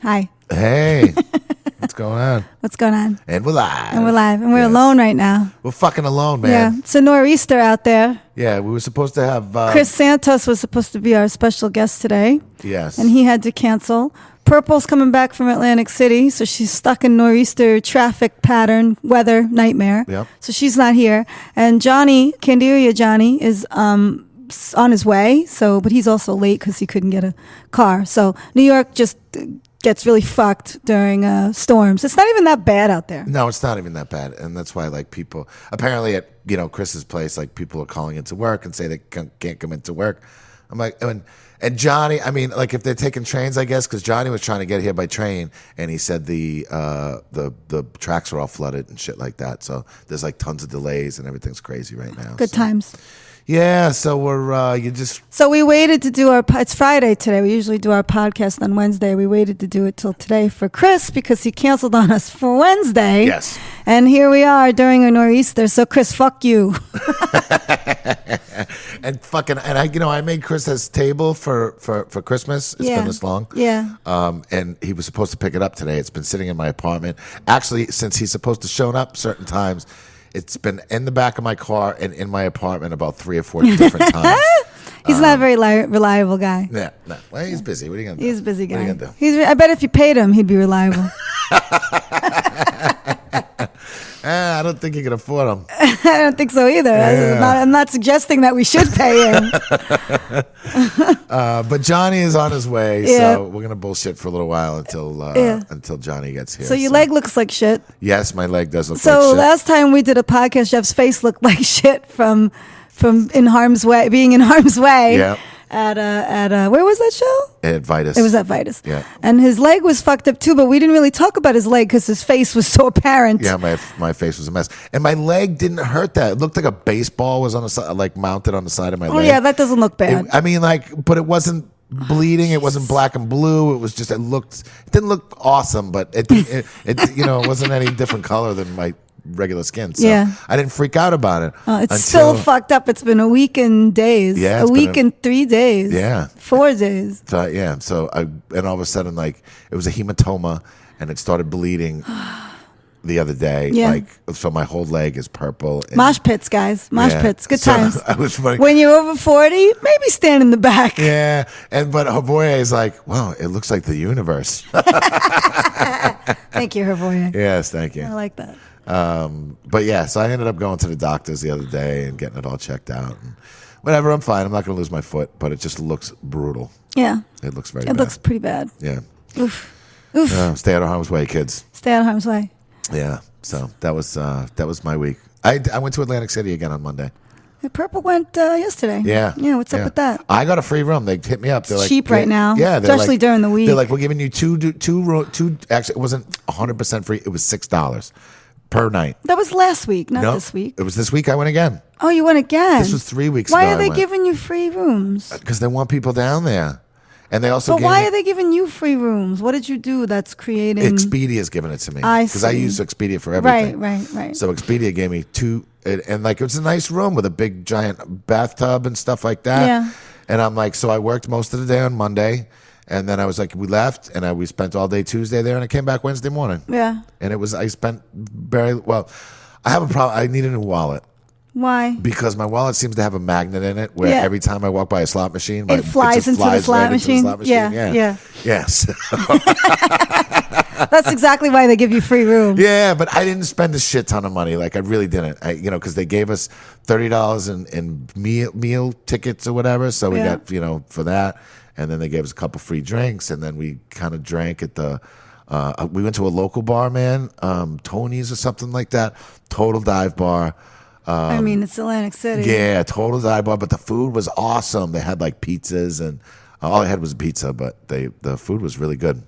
Hi. Hey. What's going on? What's going on? And we're live. And we're alone right now. We're fucking alone, man. Yeah. It's a nor'easter out there. Yeah, we were supposed to have... Chris Santos was supposed to be our special guest today. Yes. And he had to cancel. Purple's coming back from Atlantic City, so she's stuck in nor'easter traffic pattern, weather, nightmare. Yep. So she's not here. And Candiria Johnny is on his way, but he's also late because he couldn't get a car. So New York just gets really fucked during storms. It's not even that bad out there. No, it's not even that bad. And that's why, like, people... Apparently at, Chris's place, like, people are calling into work and say they can't come into work. I'm like... And Johnny, I mean, like if they're taking trains, I guess, because Johnny was trying to get here by train, and he said the tracks are all flooded and shit like that. So there's like tons of delays and everything's crazy right now. Good times. Yeah, so we're So we waited to do it's Friday today. We usually do our podcast on Wednesday. We waited to do it till today for Chris because he canceled on us for Wednesday. Yes. And here we are during a nor'easter. So Chris, fuck you. I made Chris his table for Christmas. It's been this long. Yeah. And he was supposed to pick it up today. It's been sitting in my apartment. Actually, since he's supposed to show up certain times, it's been in the back of my car and in my apartment about 3 or 4 different times. He's not a very reliable guy. Yeah, no. Well, he's busy. What are you gonna do? He's a busy guy. What are you gonna do? I bet if you paid him, he'd be reliable. I don't think you can afford them. I don't think so either. Yeah. I'm not suggesting that we should pay him. But Johnny is on his way, so we're gonna bullshit for a little while until Johnny gets here. So your leg looks like shit. Yes, my leg does look like shit. So last time we did a podcast, Jeff's face looked like shit from in harm's way, being in harm's way. Yeah. At where was that show? At Vitus. It was at Vitus. Yeah. And his leg was fucked up too, but we didn't really talk about his leg because his face was so apparent. Yeah, my face was a mess, and my leg didn't hurt that. It looked like a baseball was on the side, like mounted on the side of my leg. Oh yeah, that doesn't look bad. But it wasn't bleeding. It wasn't black and blue. It was just it didn't look awesome, but it wasn't any different color than my regular skin. So I didn't freak out about it. It's still fucked up. It's been a week and days. Yeah, a week and 3 days. Yeah. 4 days. So yeah. So and all of a sudden, like, it was a hematoma and it started bleeding the other day. Yeah. Like, so my whole leg is purple. Mosh pits, guys. Mosh pits. Good times. I was funny. When you're over 40, maybe stand in the back. Yeah. But Havoye is like, wow, it looks like the universe. Thank you, Havoye. Yes, thank you. I like that. But yeah, so I ended up going to the doctors the other day and getting it all checked out. And whatever, I'm fine. I'm not going to lose my foot, but it just looks brutal. Yeah. It looks very bad. It looks pretty bad. Yeah. Oof. Stay out of harm's way, kids. Stay out of harm's way. Yeah. So that was my week. I went to Atlantic City again on Monday. Purple went yesterday. Yeah. Yeah, what's up with that? I got a free room. They hit me up. They're it's like, cheap right now. Yeah. Especially during the week. They're like, we're giving you two. Actually, it wasn't 100% free. It was $6 per night. That was last week, not this week. It was this week. I went again. Oh, you went again? This was 3 weeks ago. Why are they giving you free rooms? Because they want people down there. And they also why are they giving you free rooms? What did you do that's creating... Expedia's giving it to me. I see. Because I use Expedia for everything. Right. So Expedia gave me two... And like, it was a nice room with a big, giant bathtub and stuff like that. Yeah. And I'm like, so I worked most of the day on Monday. And then I was like, we left. And we spent all day Tuesday there. And I came back Wednesday morning. Yeah. And I spent very... Well, I have a problem. I need a new wallet. Why? Because my wallet seems to have a magnet in it where every time I walk by a slot machine, it flies into the slot machine. Yeah. Yes. That's exactly why they give you free room. Yeah, but I didn't spend a shit ton of money. Like, I really didn't. Because they gave us $30 in meal tickets or whatever. So we got, for that. And then they gave us a couple free drinks. And then we kind of drank at the... we went to a local bar, man, Tony's or something like that. Total dive bar. It's Atlantic City. Yeah, total dive bar, but the food was awesome. They had like pizzas, and all I had was pizza, but the food was really good.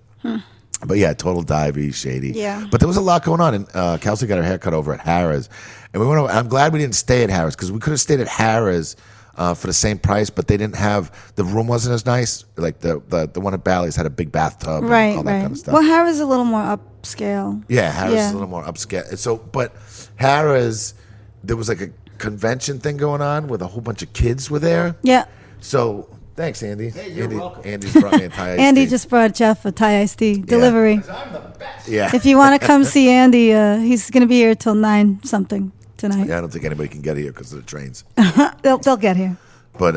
But yeah, total divey, shady. Yeah. But there was a lot going on, and Kelsey got her haircut over at Harrah's, and we went over. I'm glad we didn't stay at Harrah's because we could have stayed at Harrah's for the same price, but they didn't have the room wasn't as nice. Like the one at Bally's had a big bathtub, and all that kind of stuff. Well, Harrah's is a little more upscale. Yeah, Harrah's is a little more upscale. So, but Harrah's. There was like a convention thing going on with a whole bunch of kids were there. Yeah. So Thanks, Andy. Hey, you're welcome. Andy's brought me a Thai iced Andy tea. just brought Jeff a Thai iced tea delivery. 'Cause I'm the best. Yeah. If you want to come see Andy, he's going to be here till 9 something tonight. Yeah, I don't think anybody can get here because of the trains. They'll get here. But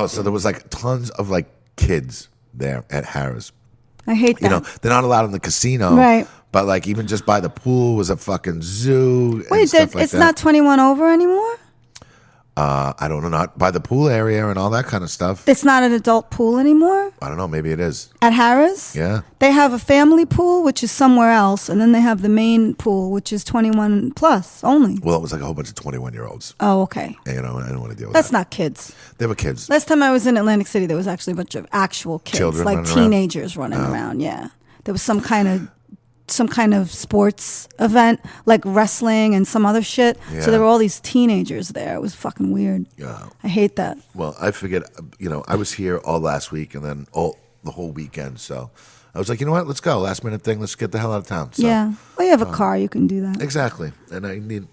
so there was like tons of like kids there at Harrah's. I hate that. You know, they're not allowed in the casino, Right. But like even just by the pool was a fucking zoo. Wait, and stuff like it's that. not 21 over anymore? I don't know, not by the pool area and all that kind of stuff. It's not an adult pool anymore I don't know, maybe it is. at Harrah's? Yeah. They have a family pool, which is somewhere else, and then they have the main pool, which is 21 plus only. Well, it was like a whole bunch of 21-year-olds. Oh, okay. And, you know, I don't want to deal with That's that. not kids. They were kids. Last time I was in Atlantic City, there was actually a bunch of actual kids, Children like running around? teenagers running around. Yeah, there was some kind of sports event, like wrestling and some other shit. Yeah. So there were all these teenagers there. It was fucking weird. Yeah. I hate that. Well, I figured, you know, I was here all last week and then the whole weekend. So I was like, you know what? Let's go. Last minute thing. Let's get the hell out of town. So, Yeah. Well, you have a car, you can do that. Exactly. And I need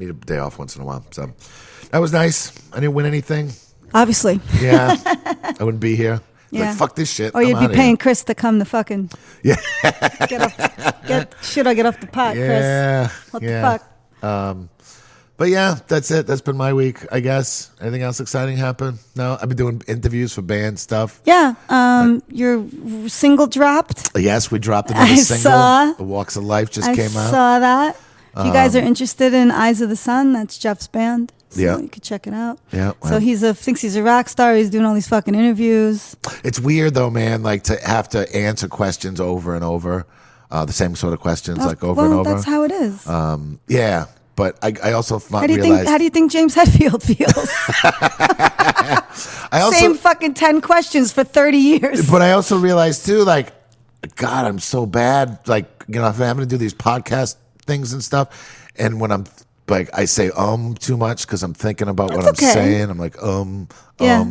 a day off once in a while. So that was nice. I didn't win anything. Obviously. Yeah. I wouldn't be here. Yeah. Like, fuck this shit. Or you'd I'm be outta paying here. Chris to come to fucking Yeah. get off the pot, Yeah. Chris. What yeah. the fuck? But yeah, that's it. That's been my week, I guess. Anything else exciting happen? No, I've been doing interviews for band stuff. Yeah. Your single dropped. Yes, we dropped another I single. saw. The Walks of Life just I came out. saw that. If you guys are interested in Eyes of the Sun, that's Jeff's band. So Yeah. you could check it out. Yeah, So well. thinks he's a rock star. He's doing all these fucking interviews. It's weird though, man. Like to have to answer questions over and over, the same sort of questions, like over well, and over. that's how it is. Yeah, but I also How do you realized. think James Hetfield feels? I also, Same fucking 10 questions for 30 years. but I also realized too, like, God, I'm so bad. Like, you know, if I'm having to do these podcast things and stuff, and when I'm like, I say too much because I'm thinking about what I'm That's okay. saying. I'm like Yeah.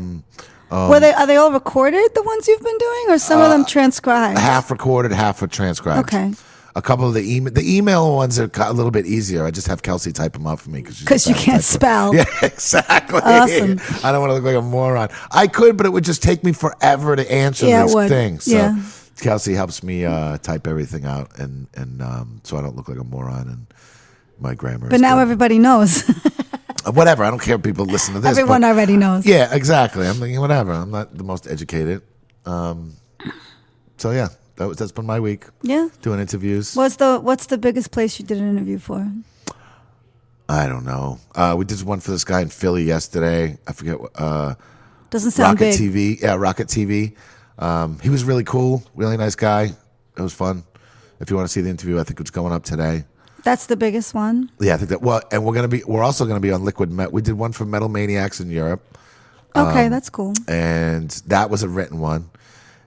Are they all recorded, the ones you've been doing, or some of them transcribed? half recorded, half transcribed. Okay. A couple of the email ones are a little bit easier. I just have Kelsey type them out for me Because you can't spell. Yeah, exactly. Awesome. I don't want to look like a moron. I could, but it would just take me forever to answer Yeah, it this would. thing. So Yeah. Kelsey helps me type everything out, and so I don't look like a moron, and my grammar. But is now good. everybody knows. Whatever. I don't care if people listen to this. Everyone but- already knows. Yeah, exactly. I'm thinking whatever. I'm not the most educated. So yeah, that's been my week. Yeah. Doing interviews. What's the biggest place you did an interview for? I don't know. We did one for this guy in Philly yesterday. I forget what. Doesn't sound Rocket big. TV. Yeah, Rocket TV. He was really cool. Really nice guy. It was fun. If you want to see the interview, I think it's going up today. That's the biggest one. Yeah, I think that. Well, and we're also gonna be on Liquid Metal. We did one for Metal Maniacs in Europe, Okay, that's cool. and that was a written one.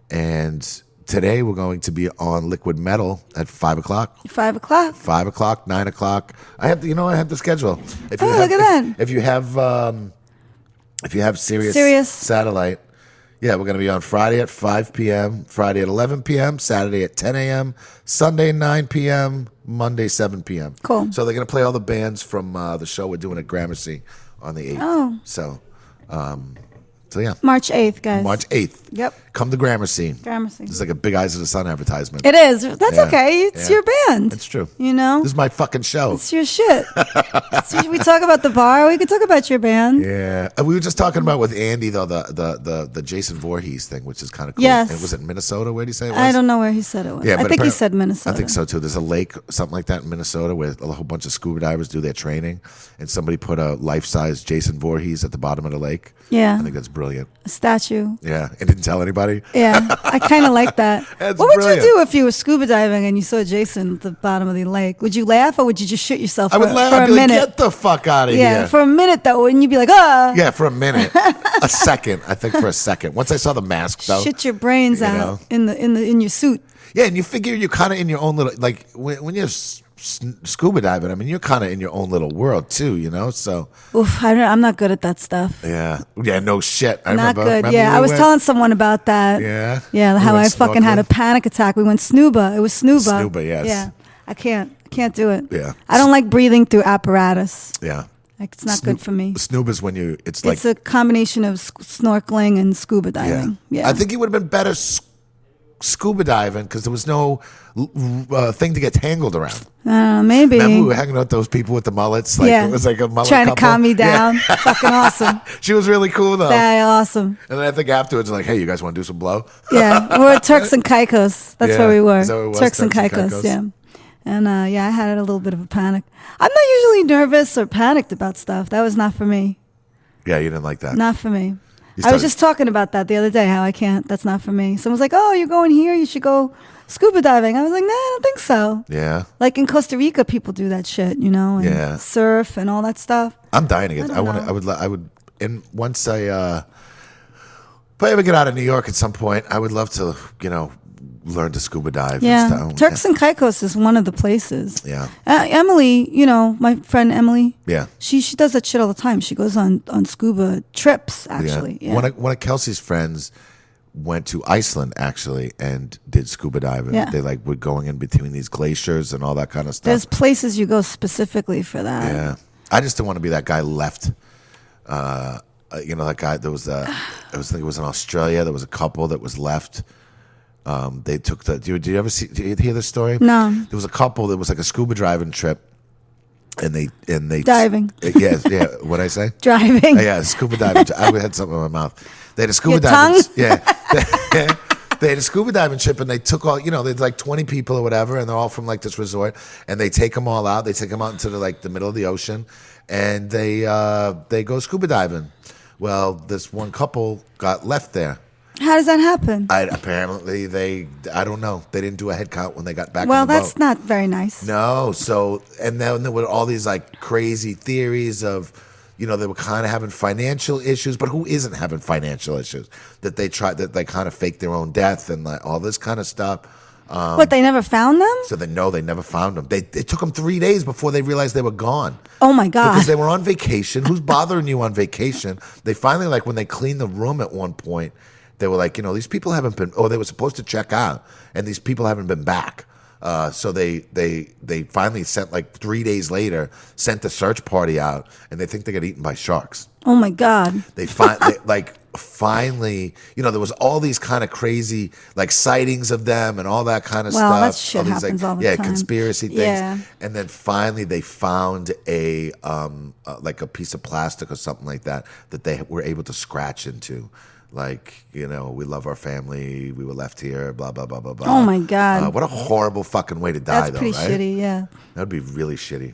And today we're going to be on Liquid Metal at 5 o'clock. 5 o'clock. 5 o'clock, 9 o'clock. I have the schedule. If Oh, look at that. If you have Sirius. satellite, yeah, we're going to be on Friday at 5 p.m., Friday at 11 p.m., Saturday at 10 a.m., Sunday 9 p.m., Monday 7 p.m. Cool. So they're going to play all the bands from the show we're doing at Gramercy on the 8th. Oh. So yeah, March 8th, guys. March 8th. Yep. Come to Gramercy. Gramercy. It's like a big Eyes of the Sun advertisement. It is. That's Yeah. okay. It's Yeah. your band. It's true. You know? This is my fucking show. It's your shit. So we talk about the bar. We could talk about your band. Yeah, we were just talking about with Andy though the Jason Voorhees thing, which is kind of cool. Yes. And was it Minnesota? Where did he say it was? I don't know where he said it was. Yeah, I but think he apparent- said Minnesota. I think so too. There's a lake, something like that in Minnesota, where a whole bunch of scuba divers do their training, and somebody put a life-size Jason Voorhees at the bottom of the lake. Yeah. I think that's brilliant. A statue. Yeah, and didn't tell anybody. Yeah, I kind of like that. That's What would brilliant. you do if you were scuba diving and you saw Jason at the bottom of the lake? Would you laugh or would you just shoot yourself I would laugh. for I'd a be like, minute? get the fuck out of Yeah, here. for a minute though, wouldn't you be like, ah? Yeah, for a minute, a second. I think for a second. Once I saw the mask, though. Shit your brains You out know? in your suit. Yeah, and you figure you're kind of in your own little, like when you're scuba diving. I mean, you're kind of in your own little world too, you know. So Oof, I'm not good at that stuff. yeah, no shit. I Not remember, good. remember Yeah, we I was went- telling someone about that. Yeah? Yeah, We how I went fucking had a snorkeling? panic attack. We went snuba. It was snuba. Snuba, yes. Yeah, I can't do it. Yeah. I don't like breathing through apparatus. Yeah, Like, it's not good for me. Snoop is when you. It's a combination of snorkeling and scuba diving. Yeah. I think he would have been better scuba diving because there was no thing to get tangled around. Maybe. Remember we were hanging out with those people with the mullets? Like, it was like a mullet trying couple. to calm me down. Fucking awesome. She was really cool, though. Yeah, awesome. And then I think afterwards, like, hey, you guys want to do some blow? Yeah, we were at Turks and Caicos. That's where we were. Is that where it was? Turks and Caicos, yeah. And I had a little bit of a panic. I'm not usually nervous or panicked about stuff. That was not for me. Yeah, you didn't like that. Not for me. I was just talking about that the other day, how I can't. That's not for me. Someone's like, oh, you're going here? You should go scuba diving. I was like, nah, I don't think so. Yeah. Like in Costa Rica, people do that shit, and surf and all that stuff. I'm dying to get. I would. And once if I ever get out of New York at some point, I would love to, learn to scuba dive. Yeah, and stuff. Turks and Caicos is one of the places. Yeah. Emily, my friend Emily. Yeah. She does that shit all the time. She goes on scuba trips, actually. Yeah. One of Kelsey's friends went to Iceland, actually, and did scuba diving. Yeah. They were going in between these glaciers and all that kind of stuff. There's places you go specifically for that. Yeah. I just don't want to be that guy left. That guy, there was I think it was in Australia. There was a couple that was left. They took did you hear this story? No. There was a couple that was like a scuba diving trip, and they diving. Yeah. What'd I say? Driving. Yeah, scuba diving. I had something in my mouth. They had a scuba Your diving. tongue? Yeah. They had a scuba diving trip, and they took all, there's like 20 people or whatever, and they're all from like this resort, and they take them all out. They take them out into the middle of the ocean, and they go scuba diving. Well, this one couple got left there. How does that happen? Apparently, I don't know. They didn't do a head count when they got back. Well, in the that's boat. not very nice. No. So, and then there were all these like crazy theories of, they were kind of having financial issues, but who isn't having financial issues? That they kind of faked their own death and like all this kind of stuff. But they never found them? So they never found them. It took them 3 days before they realized they were gone. Oh my God. Because they were on vacation. Who's bothering you on vacation? They finally, like when they cleaned the room at one point, they were like, these people haven't been, they were supposed to check out, and these people haven't been back. So they finally sent, like 3 days later, sent the search party out, and they think they got eaten by sharks. Oh my God. Finally, there was all these kind of crazy like sightings of them and all that kind of stuff. Well, that shit happens all the time. Yeah, conspiracy things. Yeah. And then finally they found a like a piece of plastic or something like that they were able to scratch into. Like, we love our family. We were left here, blah, blah, blah, blah, blah. Oh, my God. What a horrible fucking way to die, That's pretty shitty, yeah. That would be really shitty.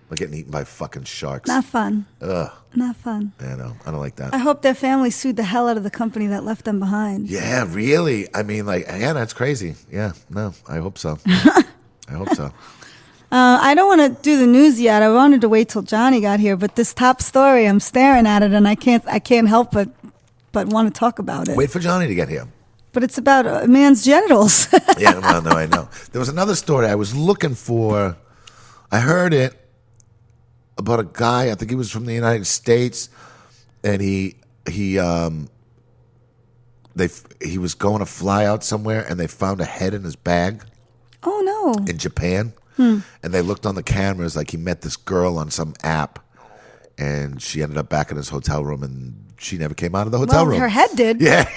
Like getting eaten by fucking sharks. Not fun. Ugh. Not fun. Yeah, no, I don't like that. I hope their family sued the hell out of the company that left them behind. Yeah, really? I mean, that's crazy. Yeah, no, I hope so. I hope so. I don't want to do the news yet. I wanted to wait till Johnny got here, but this top story, I'm staring at it, and I can't help but want to talk about it. Wait for Johnny to get here. But it's about a man's genitals. Yeah, well, no, I know. There was another story I was looking for. I heard it about a guy. I think he was from the United States, and he was going to fly out somewhere, and they found a head in his bag. Oh no! In Japan, and they looked on the cameras like he met this girl on some app, and she ended up back in his hotel room, and she never came out of the hotel room. Her head did. Yeah.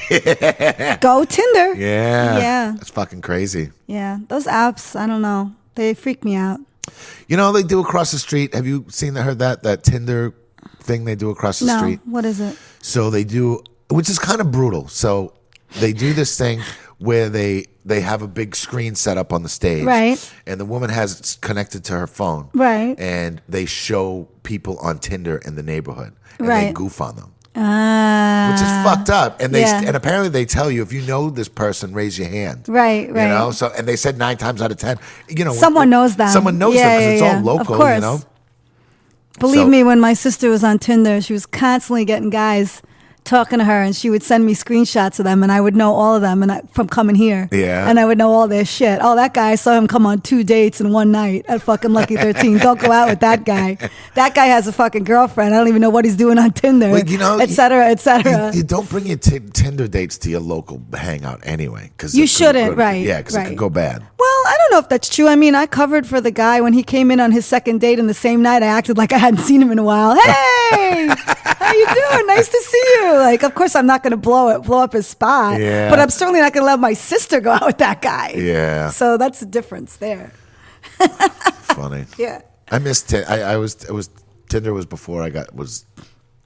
Go Tinder. Yeah. Yeah. That's fucking crazy. Yeah. Those apps, I don't know. They freak me out. They do across the street. Have you heard that Tinder thing they do across the street? No. What is it? So they do, which is kind of brutal. So they do this thing where they have a big screen set up on the stage. Right. And the woman has it connected to her phone. Right. And they show people on Tinder in the neighborhood. And right. they goof on them. Which is fucked up. And and apparently they tell you, if you know this person, raise your hand. Right. So, and they said 9 times out of 10, someone knows them. Someone knows them because it's all local, of course. Believe me, when my sister was on Tinder, she was constantly getting guys talking to her, and she would send me screenshots of them, and I would know all of them from coming here. Yeah. And I would know all their shit. Oh, that guy, I saw him come on 2 dates in one night at fucking Lucky 13. Don't go out with that guy. That guy has a fucking girlfriend. I don't even know what he's doing on Tinder, et cetera, et cetera. You don't bring your Tinder dates to your local hangout anyway. You shouldn't, right. Yeah, because it could go bad. Well, I don't know if that's true. I mean, I covered for the guy when he came in on his second date, and the same night I acted like I hadn't seen him in a while. Hey, how you doing? Nice to see you. Like, of course, I'm not going to blow up his spot, Yeah. but I'm certainly not going to let my sister go out with that guy. Yeah. So that's the difference there. Funny. Yeah. I missed Tinder. Tinder was before I was.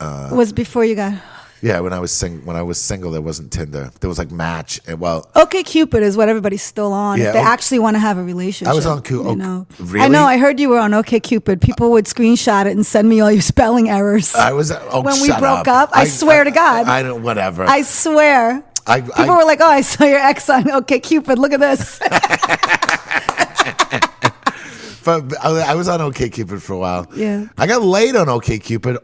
It was before you got. Yeah, when I was single, there wasn't Tinder. There was like Match. And, well, Okay, Cupid is what everybody's still on Yeah, if they oh- actually want to have a relationship. I was on Cupid. You know? Really? I know. I heard you were on Okay Cupid. People would screenshot it and send me all your spelling errors. I was. Oh, when we shut broke up, I swear to God. I don't. Whatever. I swear. People were like, "Oh, I saw your ex on Okay Cupid. Look at this." But I was on OkCupid for a while. Yeah. I got laid on OkCupid.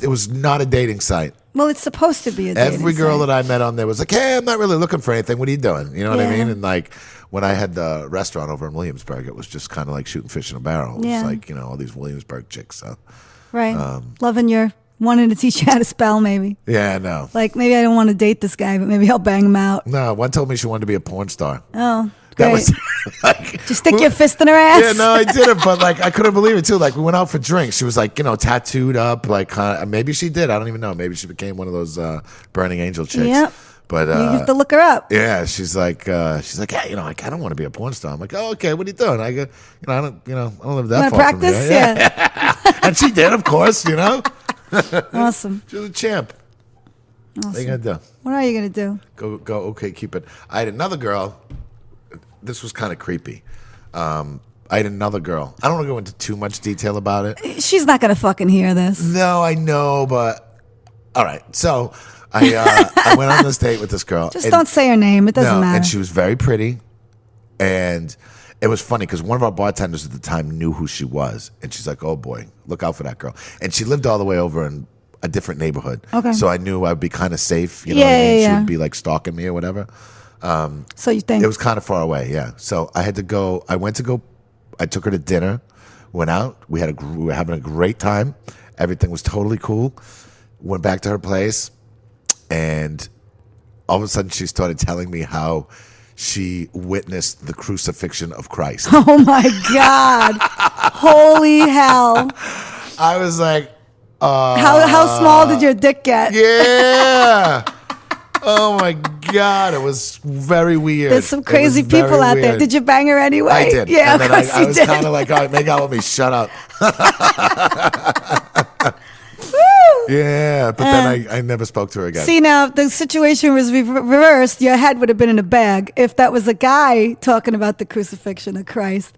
It was not a dating site. Well, it's supposed to be a dating Every girl site. that I met on there was like, "Hey, I'm not really looking for anything. What are you doing?" You know what I Yeah. mean? And like when I had the restaurant over in Williamsburg, it was just kind of like shooting fish in a barrel. It Yeah. was like, all these Williamsburg chicks. So Right. Loving your wanting to teach you how to spell, maybe. yeah, no, Like, maybe I don't want to date this guy, but maybe I'll bang him out. no. One told me she wanted to be a porn star. Oh, That great. was like, Just stick your fist in her ass. yeah, no, I didn't, but like I couldn't believe it too. Like we went out for drinks. She was like, tattooed up, like maybe she did. I don't even know. Maybe she became one of those burning angel chicks. Yep. But You have to look her up. yeah, she's like, yeah, I don't want to be a porn star. I'm like, oh, okay, what are you doing? I go, I don't live that Want to far from practice? here. Yeah. And she did, of course. Awesome. She was a champ. What are you gonna do? What are you going to do? Go. Okay, keep it. I had another girl. This was kind of creepy. I had another girl. I don't want to go into too much detail about it. She's not going to fucking hear this. No, I know, but all right. So I went on this date with this girl. Just don't say her name. It doesn't matter. And she was very pretty, and it was funny because one of our bartenders at the time knew who she was, and she's like, "Oh boy, look out for that girl." And she lived all the way over in a different neighborhood, Okay. so I knew I'd be kind of safe. You know what I Yeah, mean? yeah, She yeah. would be like stalking me or whatever. So you think? It was kind of far away, yeah. So I had to go. I took her to dinner. Went out. We were having a great time. Everything was totally cool. Went back to her place, and all of a sudden she started telling me how she witnessed the crucifixion of Christ. Oh my God. Holy hell. I was like, How small did your dick get? yeah. Oh my God, it was very weird. There's some It crazy was very people out there. weird. Did you bang her anyway? I did. Yeah, and of then course I you was did. kind of like, all right, make out with me. Shut up. Yeah, but then I never spoke to her again. See, now, if the situation was reversed, your head would have been in a bag. If that was a guy talking about the crucifixion of Christ,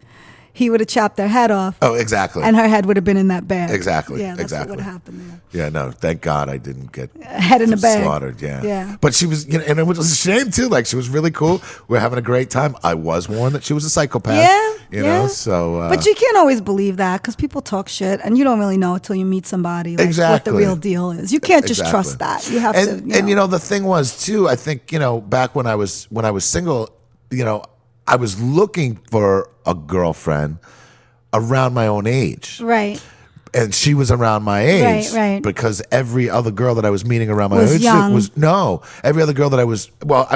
he would have chopped their head off. Oh, exactly. And her head would have been in that bag. Exactly, Yeah, that's exactly. what would happen there. Yeah, no, thank God I didn't get Head in a bag. slaughtered. Yeah, Yeah. But she was, and it was a shame too. Like she was really cool. We were having a great time. I was warned that she was a psychopath. Yeah, you yeah. know. So, But you can't always believe that because people talk shit, and you don't really know until you meet somebody like, what Exactly. the real deal is. You can't just Exactly. trust that. You have and, to. And the thing was too. I think back when I was single, I was looking for a girlfriend around my own age. Right. And she was around my age, Right. Because every other girl that I was meeting around my Was age young. every other girl that I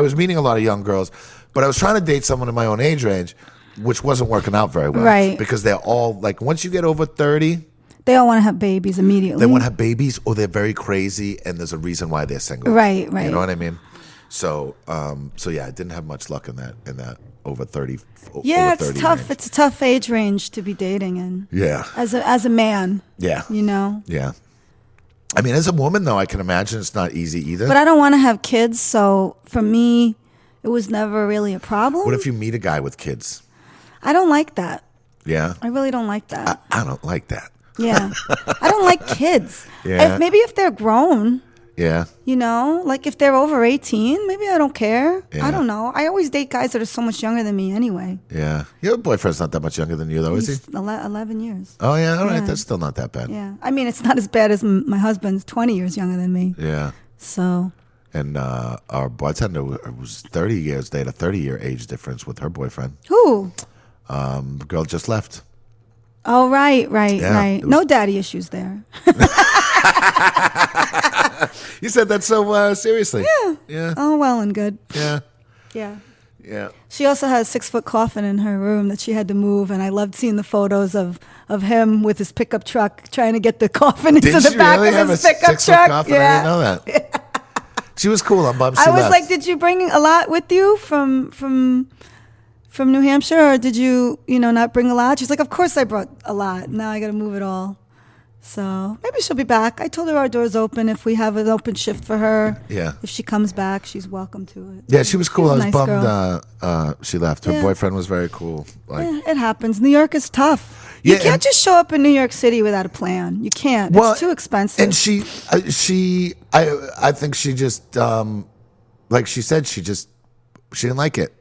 was meeting a lot of young girls, but I was trying to date someone in my own age range, which wasn't working out very well, Right. Because they're all like, once you get over 30, They all want to have babies immediately. they want to have babies, or they're very crazy, and there's a reason why they're single, Right. You know what I mean? So, yeah, I didn't have much luck in that over 30. Yeah, over it's 30 tough. range. It's a tough age range to be dating in. Yeah, As a man, yeah, Yeah. I mean, as a woman though, I can imagine it's not easy either. But I don't want to have kids, so for me, it was never really a problem. What if you meet a guy with kids? I don't like that. Yeah, I really don't like that. I don't like that. Yeah. I don't like kids. Yeah. If they're grown, Yeah, like if they're over 18, maybe I don't care. Yeah. I don't know. I always date guys that are so much younger than me anyway. yeah. Your boyfriend's not that much younger than you, though, is he? He's 11 years. Oh yeah, all right. Yeah. That's still not that bad. Yeah. I mean, it's not as bad as my husband's 20 years younger than me. Yeah. So, And our bartender was 30 years. They had a 30-year age difference with her boyfriend. who? The girl just left. Oh, right. Yeah, it was- No daddy issues there. You said that so seriously. Yeah. Yeah. Oh, well and good. Yeah. Yeah. Yeah. She also has a 6-foot coffin in her room that she had to move, and I loved seeing the photos of him with his pickup truck trying to get the coffin into Did the she back really of have his a pickup 6-foot truck. coffin? I didn't know that. She was cool. I'm bummed she I was left. like, did you bring a lot with you from New Hampshire, or did you not bring a lot? She's like, of course I brought a lot. Now I got to move it all. So maybe she'll be back. I told her our door's open if we have an open shift for her. Yeah. If she comes back, she's welcome to it. Yeah, she was cool. She's I a was nice bummed she left. Her Yeah. boyfriend was very cool. Like, It happens. New York is tough. Yeah, You can't just show up in New York City without a plan. You can't. Well, it's too expensive. and I think she just, like she said, she didn't like it.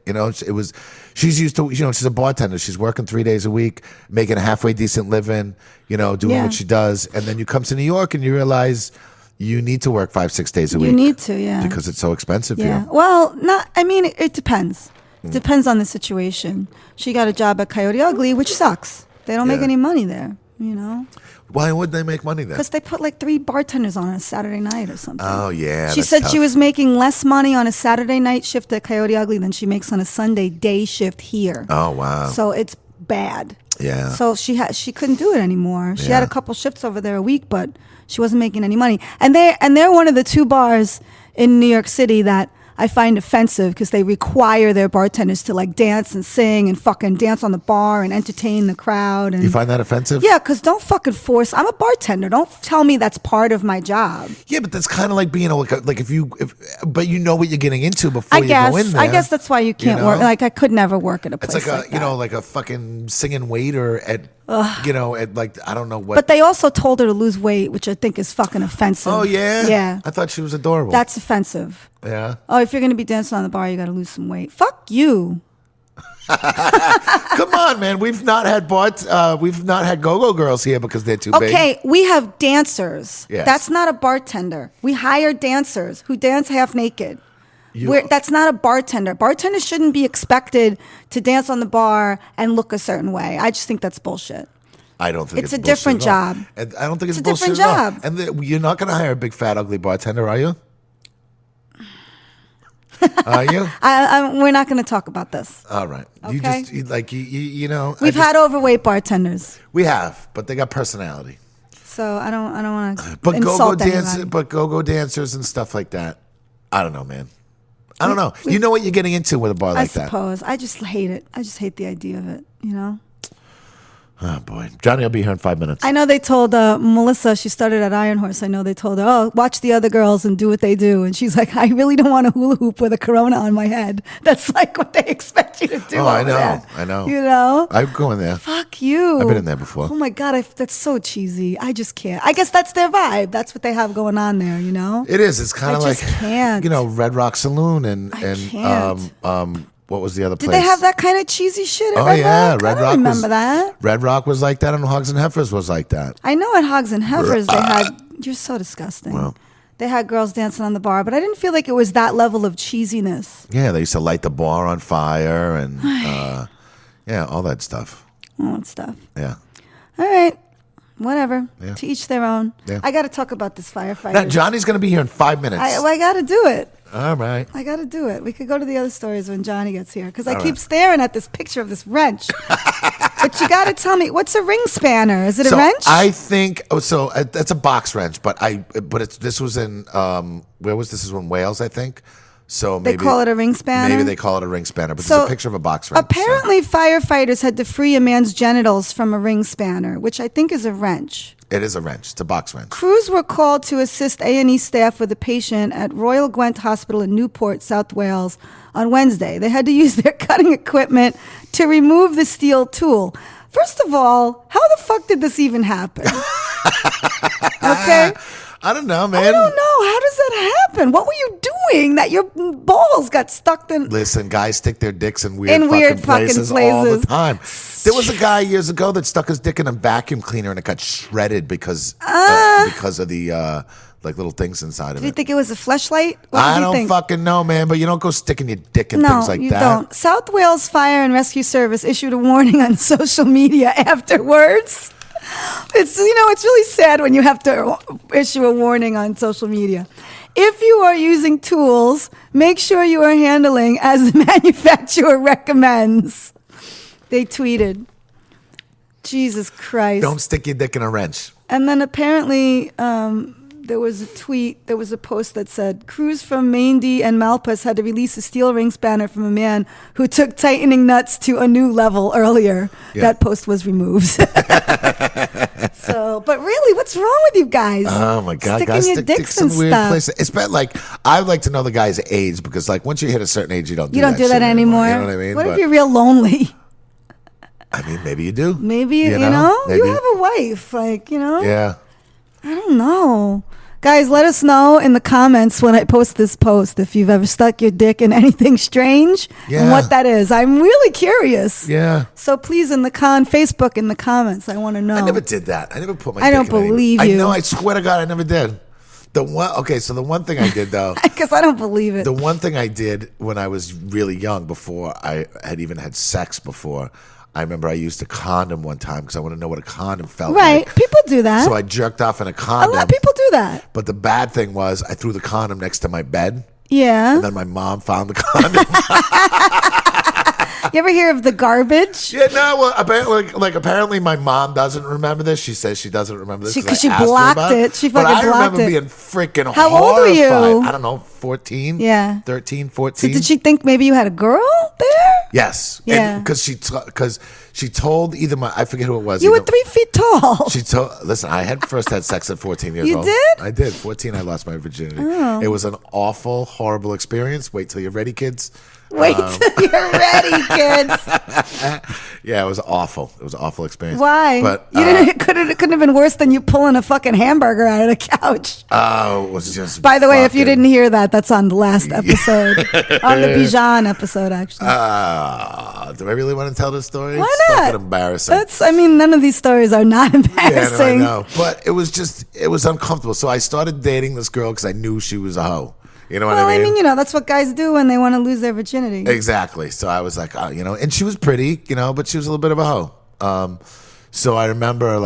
She's used to, she's a bartender. She's working 3 days a week, making a halfway decent living, doing Yeah. what she does. And then you come to New York and you realize you need to work 5-6 days a week. You need to, yeah. Because it's so expensive Yeah. here. Well, it depends. It depends on the situation. She got a job at Coyote Ugly, which sucks. They don't make Yeah. any money there, Why would they make money then? because they put like 3 bartenders on a Saturday night or something. Oh, yeah. She that's said tough. she was making less money on a Saturday night shift at Coyote Ugly than she makes on a Sunday day shift here. Oh, wow. So it's bad. Yeah. So she couldn't do it anymore. She had Yeah. a couple shifts over there a week, but she wasn't making any money. And they're one of the 2 bars in New York City that I find offensive because they require their bartenders to like dance and sing and fucking dance on the bar and entertain the crowd. And You find that offensive? yeah, because don't fucking force. I'm a bartender. Don't tell me that's part of my job. Yeah, but that's kind of like being but you know what you're getting into before I you go in there. guess that's why you can't know? work. Like I could never work at a It's place like that. like a fucking singing waiter at at like I don't know what. But they also told her to lose weight, which I think is fucking offensive. Oh yeah, Yeah. I thought she was adorable. That's offensive. yeah. Oh, if you're going to be dancing on the bar, you got to lose some weight. Fuck you. Come on, man. We've not had go-go girls here because they're too big. Okay, we have dancers. Yes. That's not a bartender. We hire dancers who dance half naked. You- That's not a bartender. Bartenders shouldn't be expected to dance on the bar and look a certain way. I just think that's bullshit. I don't think It's it's a different bullshit at all. job. And I don't think it's a bullshit different at all. job. And you're not going to hire a big fat ugly bartender, are you? Are you? We're not going to talk about this. All right. Okay. You know. We've had overweight bartenders, We have, but they got personality. so I don't want to But insult go-go dancers and stuff like that. I don't know, man. I don't know. You know what you're getting into with a bar I like that. suppose. I just hate it. I just hate the idea of it, Oh boy, Johnny will be here in 5 minutes. I know they told Melissa, she started at Iron Horse. I know they told her, oh, watch the other girls and do what they do. And she's like, I really don't want to hula hoop with a corona on my head. That's like what they expect you to do. Oh, I over know. there. I know. You know? I've gone there. Fuck you. I've been in there before. Oh my God, that's so cheesy. I just can't. I guess that's their vibe. That's what they have going on there, It is. It's kind of I like just can't. Red Rock Saloon and can't. what was the other place? Did they have that kind of cheesy shit at Oh Red yeah, Rock? Red I Rock. don't remember that. Red Rock was like that, and Hogs and Heifers was like that. I know at Hogs and Heifers they had. You're so disgusting. Well. They had girls dancing on the bar, but I didn't feel like it was that level of cheesiness. Yeah, they used to light the bar on fire and all that stuff. All that stuff. Yeah. All right. Whatever. Yeah. To each their own. Yeah. I got to talk about this firefighter. Now, Johnny's going to be here in 5 minutes. I got to do it. All right. I got to do it. We could go to the other stories when Johnny gets here because I All keep right. staring at this picture of this wrench. But you got to tell me, what's a ring spanner? Is it a wrench? I think that's a box wrench, but this was in where was this? This was in Wales, I think. So They maybe call it a ring spanner? Maybe they call it a ring spanner, but So, there's a picture of a box wrench. Apparently, firefighters had to free a man's genitals from a ring spanner, which I think is a wrench. It is a wrench. It's a box wrench. Crews were called to assist A&E staff with a patient at Royal Gwent Hospital in Newport, South Wales, on Wednesday. They had to use their cutting equipment to remove the steel tool. First of all, how the fuck did this even happen? Okay? I don't know, man. I don't know. How does that happen? What were you doing that your balls got stuck in? Listen, guys stick their dicks in weird fucking places all the time. There was a guy years ago that stuck his dick in a vacuum cleaner and it got shredded because of the like little things inside of Do you it. think it was a fleshlight? What I did you don't think? fucking know, man, but you don't go sticking your dick in No, things like you that. don't. South Wales Fire and Rescue Service issued a warning on social media afterwards. It's really sad when you have to issue a warning on social media. If you are using tools, make sure you are handling as the manufacturer recommends. They tweeted. Jesus Christ. Don't stick your dick in a wrench. And then apparently there was a post that said, crews from Mandy and Malpas had to release a steel ring spanner from a man who took tightening nuts to a new level earlier. Yeah. That post was removed. So, but really, what's wrong with you guys? Oh my God, Sticking guys, your stick dicks some in weird stuff. places. It's been like, I'd like to know the guy's age because like once you hit a certain age, you don't do You don't do shit that anymore. You know what I mean? What if But, you're real lonely? I mean, maybe you do. Maybe, you Maybe. you have a wife, like, Yeah. I don't know. Guys, let us know in the comments when I post this post if you've ever stuck your dick in anything strange and Yeah. what that is. I'm really curious. Yeah. So please, Facebook in the comments, I want to know. I never did that. I never put my I dick don't in anything. believe I you. know, I swear to God, I never did. So the one thing I did though, Because I don't believe it. the one thing I did when I was really young, before I had even had sex before, I remember I used a condom one time because I want to know what a condom felt Right. like. People do that. So I jerked off in a A condom. lot of people do that. But the bad thing was I threw the condom next to my bed. Yeah. And then my mom found the condom. You ever hear of the garbage? Yeah, no. Well, apparently, my mom doesn't remember this. She says she doesn't remember this Because I she asked her blocked about it. She but fucking I blocked remember it. being freaking How old were you? horrified. I don't know, 14. Yeah. 13, So 14. did she think maybe you had a girl there? Yes. Yeah. Because she told either I forget who it was. You were either- 3 feet tall. She told. Listen, I had sex at 14 years You old. did? I did. 14, I lost my virginity. Oh. It was an awful, horrible experience. Wait till you're ready, kids. Wait till you're ready, kids. Yeah, it was awful. It was an awful experience. Why? But You didn't. It couldn't have been worse than you pulling a fucking hamburger out of the couch. oh, it was just. By the way, if you fucking- didn't hear that, that's on the last episode, on the Bijan episode, actually. do I really want to tell this story? Why It's not? fucking embarrassing. None of these stories are not Yeah, embarrassing. no, I know. But it was uncomfortable. So I started dating this girl because I knew she was a hoe. You know what Well, I mean? that's what guys do when they want to lose their virginity. Exactly. So I was like, and she was pretty, but she was a little bit of a hoe. So I remember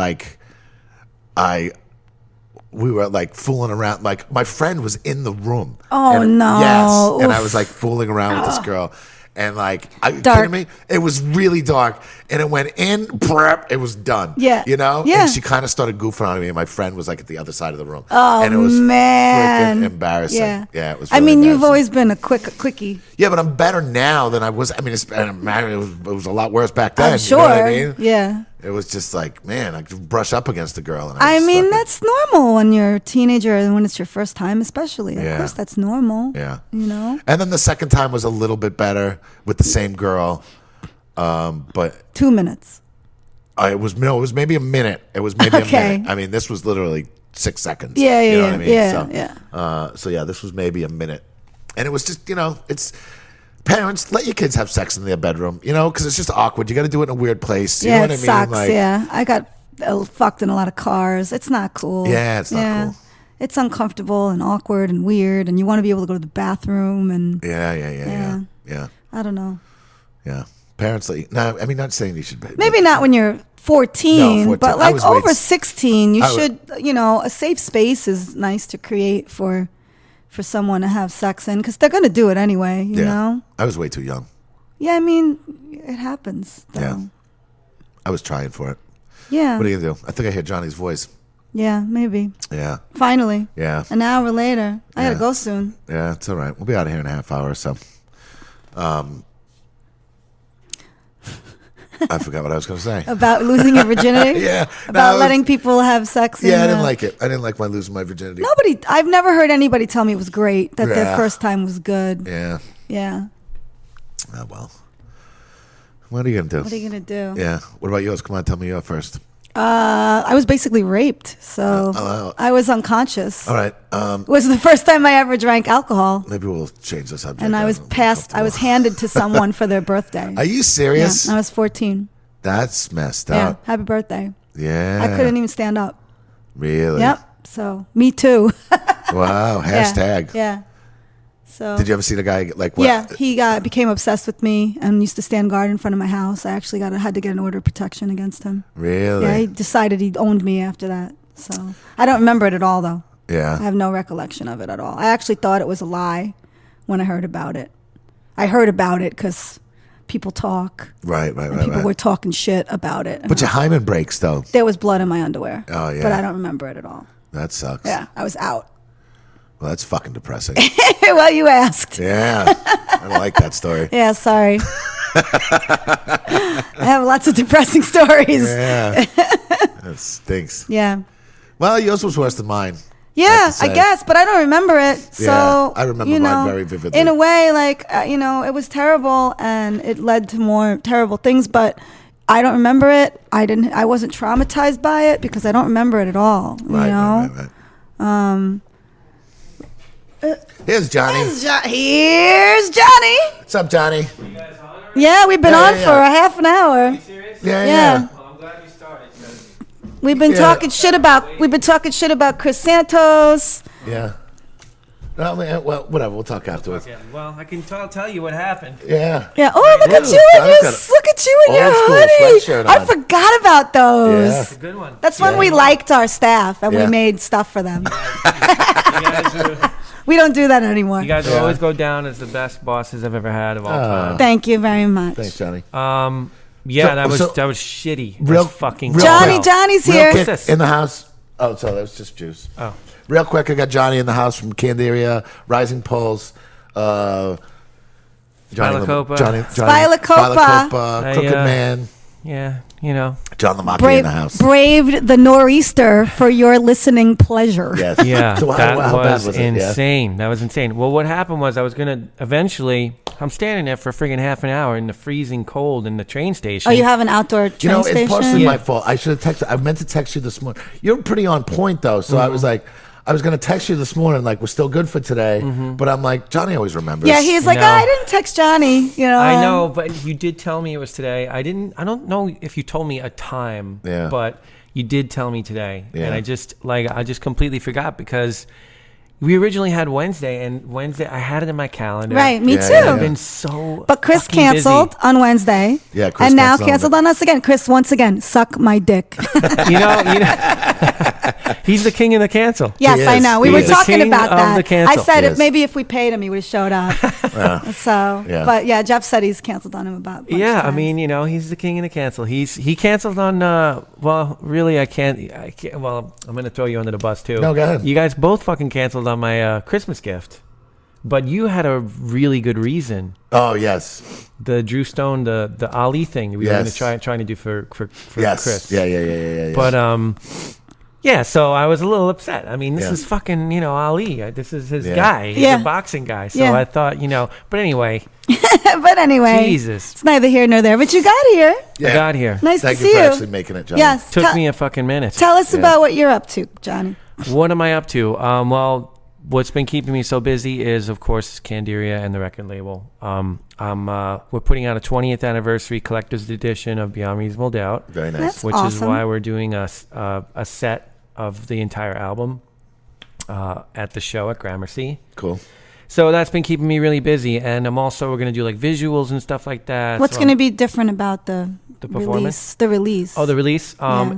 we were like fooling around. Like my friend was in the room. Oh, no. Yes. And I Oof. was like fooling around with this girl. And like, are you Dark. kidding me? It was really dark, and it went in. Prep, it was done. Yeah. Yeah. And she kind of started goofing on me, and my friend was like at the other side of the room. Oh, and it was man. freaking embarrassing. Yeah. It was. I Really mean, you've embarrassing. always been a quickie. Yeah, but I'm better now than I was. I mean, it was a lot worse back then. I'm sure. You know what I mean? Yeah. It was just like, man, I could brush up against a girl. And I was mean, fucking- that's normal when you're a teenager and when it's your first time, especially. Of Yeah. course, that's normal. Yeah. You know? And then the second time was a little bit better with the same girl. But 2 minutes. it was maybe a minute. It was maybe Okay. a minute. I mean, this was literally 6 seconds. Yeah, You know yeah, what I mean? yeah, So, yeah. so yeah, this was maybe a minute. And it was just, it's parents, let your kids have sex in their bedroom, because it's just awkward. You got to do it in a weird place. You know Yeah, what it I mean? sucks. Like, Yeah. I got fucked in a lot of cars. It's not cool. Yeah, it's not cool. It's uncomfortable and awkward and weird, and you want to be able to go to the bathroom and Yeah. I don't know. Yeah. Parents, no, I mean, not saying you should. Maybe not when you're 14, No, 14. but I like was way over too- 16, you I was- should, a safe space is nice to create for someone to have sex in because they're going to do it anyway, you know? I was way too young. Yeah, I mean, it happens, though. Yeah. I was trying for it. Yeah. What are you going to do? I think I hear Johnny's voice. Yeah, maybe. Yeah. Finally. Yeah. An hour later. I got to Yeah. go soon. Yeah, it's all right. We'll be out of here in a half hour or so. I forgot what I was going to say. About losing your virginity? Yeah. About letting people have sex? Yeah, I in, didn't like it. I didn't like my losing my virginity. I've never heard anybody tell me it was great, that their Yeah. first time was good. Yeah. Yeah. Oh, well. What are you going to do? What are you going to do? Yeah. What about yours? Come on, tell me yours first. I was basically raped, so I was unconscious. All right. It was the first time I ever drank alcohol, Maybe we'll change the subject. and I was handed to someone for their birthday. Are you Yeah, serious? I was 14. That's messed Yeah, up. happy birthday. Yeah. I couldn't even stand up. Really? Yep. So me too. Wow. Hashtag. Yeah. So. Did you ever see the guy like what? Yeah, he became obsessed with me and used to stand guard in front of my house. I actually had to get an order of protection against him. Really? Yeah, he decided he owned me after that. So I don't remember it at all, though. Yeah. I have no recollection of it at all. I actually thought it was a lie when I heard about it. I heard about it because people talk. Right. People were talking shit about it. But your hymen breaks, though. There was blood in my underwear. Oh, yeah. But I don't remember it at all. That sucks. Yeah, I was out. Well, that's fucking depressing. Well, you asked. Yeah. I like that story. Yeah, sorry. I have lots of depressing stories. Yeah. That stinks. Yeah. Well, yours was worse than mine. Yeah, I guess, but I don't remember it. So, Yeah, I remember mine very vividly. In a way, like, it was terrible and it led to more terrible things, but I don't remember it. I wasn't traumatized by it because I don't remember it at all. Right. Here's Johnny. Here's Johnny. What's up, Johnny? You guys on already? Yeah, we've been on for a half an hour. Are you serious? Yeah. Well, I'm glad you started. 'Cause We've been talking shit about Chris Santos. Yeah. Well, whatever. We'll talk afterwards. yeah, well, I can tell you what happened. Yeah. Yeah. Oh, look at you in Johnny's your got a look at you in your old school hoodie. sweatshirt I on. forgot about those. Yeah. It's a good one. That's when we liked our staff and Yeah. we made stuff for them. You We don't do that anymore. guys will always go down as the best bosses I've ever had of all time. Thank you very much. Thanks, Johnny. Yeah, that was so- shitty. Real- That's fucking real Johnny, quick. Johnny's Real here. quick, this? in the house. Oh, so that was just juice. Oh. Real quick, I got Johnny in the house from Candiria, Rising Pulse, Johnny, Spilacopa. Spilacopa. Crooked I, Man, Yeah, John LaMacchia in the house. Braved the nor'easter for your listening pleasure. Yes. Yeah, So how that bad was was it? Yeah. insane. That was insane. Well, what happened was I was going to eventually, I'm standing there for friggin' half an hour in the freezing cold in the train station. Oh, you have an outdoor train It's station? partially my fault. I should have texted. I meant to text you this morning. You're pretty on point though, so I was like, I was gonna text you this morning, like we're still good for today. But I'm like, Johnny always remembers. Yeah, he's like, No. I didn't text Johnny. I know, but you did tell me it was today. I don't know if you told me a time, Yeah. but you did tell me today. Yeah. And I just completely forgot because we originally had Wednesday, and Wednesday I had it in my calendar. Right, me Yeah, too. yeah, I've been so But Chris fucking canceled busy. on Wednesday. Yeah, Chris and now canceled on canceled on us again. Chris, once again, suck my dick. You know, he's the king of the cancel. Yes, He I is. know. We He were is. talking The king about of that. the cancel. I said He is. maybe if we paid him, he would have showed up. So, Yeah. but yeah, Jeff said he's canceled on him about. a bunch of Yeah, I times. mean, he's the king of the cancel. He canceled on. Well, really, I can't. Well, I'm going to throw you under the bus too. No, go ahead. You guys both fucking canceled on my Christmas gift, but you had a really good reason. Oh yes. The Drew Stone, the Ali thing we were going Yes. to trying to do for Yes. Chris. Yeah. But yeah. So I was a little upset. I mean, this Yeah. is fucking Ali. This is his Yeah. guy. He's Yeah. a boxing guy. So Yeah. I thought, But anyway, But anyway, Jesus. it's neither here nor there. But you got here. Yeah. I got here. Nice Thank to you see for you. actually making it, Johnny. Yes. Took me a fucking minute. Tell us Yeah. about what you're up to, Johnny. What am I up to? Well, what's been keeping me so busy is, of course, Candiria and the record label. We're putting out a 20th anniversary collector's edition of Beyond Reasonable Doubt, Very nice. That's which is awesome. why we're doing a set of the entire album at the show at Gramercy. Cool. So that's been keeping me really busy, and we're going to do like visuals and stuff like that. What's So going to be different about the performance? release? Oh, the release. Yeah.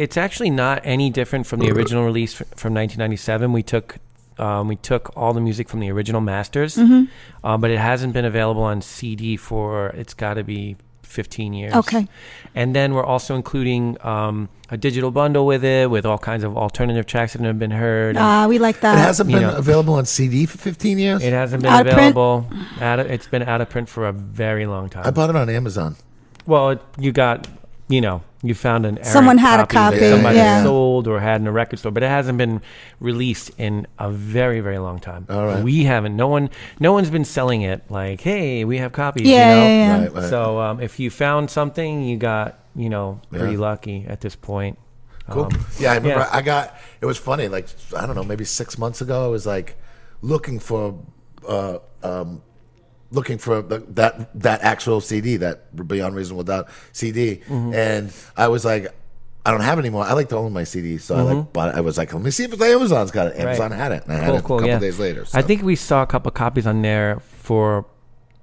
It's actually not any different from the original release from 1997. We took all the music from the original masters, Mm-hmm. but it hasn't been available on CD for it's got to be 15 years. Okay. And then we're also including a digital bundle with it, with all kinds of alternative tracks that have been heard. And We like It that. hasn't been you know. available on CD for 15 years. it hasn't been Out of print? available. It's been out of print for a very long time. I bought it on Amazon. Well, you found an errant Someone had a copy, that somebody yeah. sold or had in a record store, but it hasn't been released in a very, very long time. All right. We haven't. No one's been selling it like, hey, we have copies. Yeah. Right. So if you found something, you got pretty lucky at this point. Cool. Yeah, I remember. yeah. It was funny. Like I don't know, maybe 6 months ago, I was like looking for that actual CD, that Beyond Reasonable Doubt CD, and I was like, I don't have it anymore. I like to own my CDs, so I like bought it. I was like, let me see if Amazon's got it. Amazon had it, and I had it a couple days later. So. I think we saw a couple copies on there for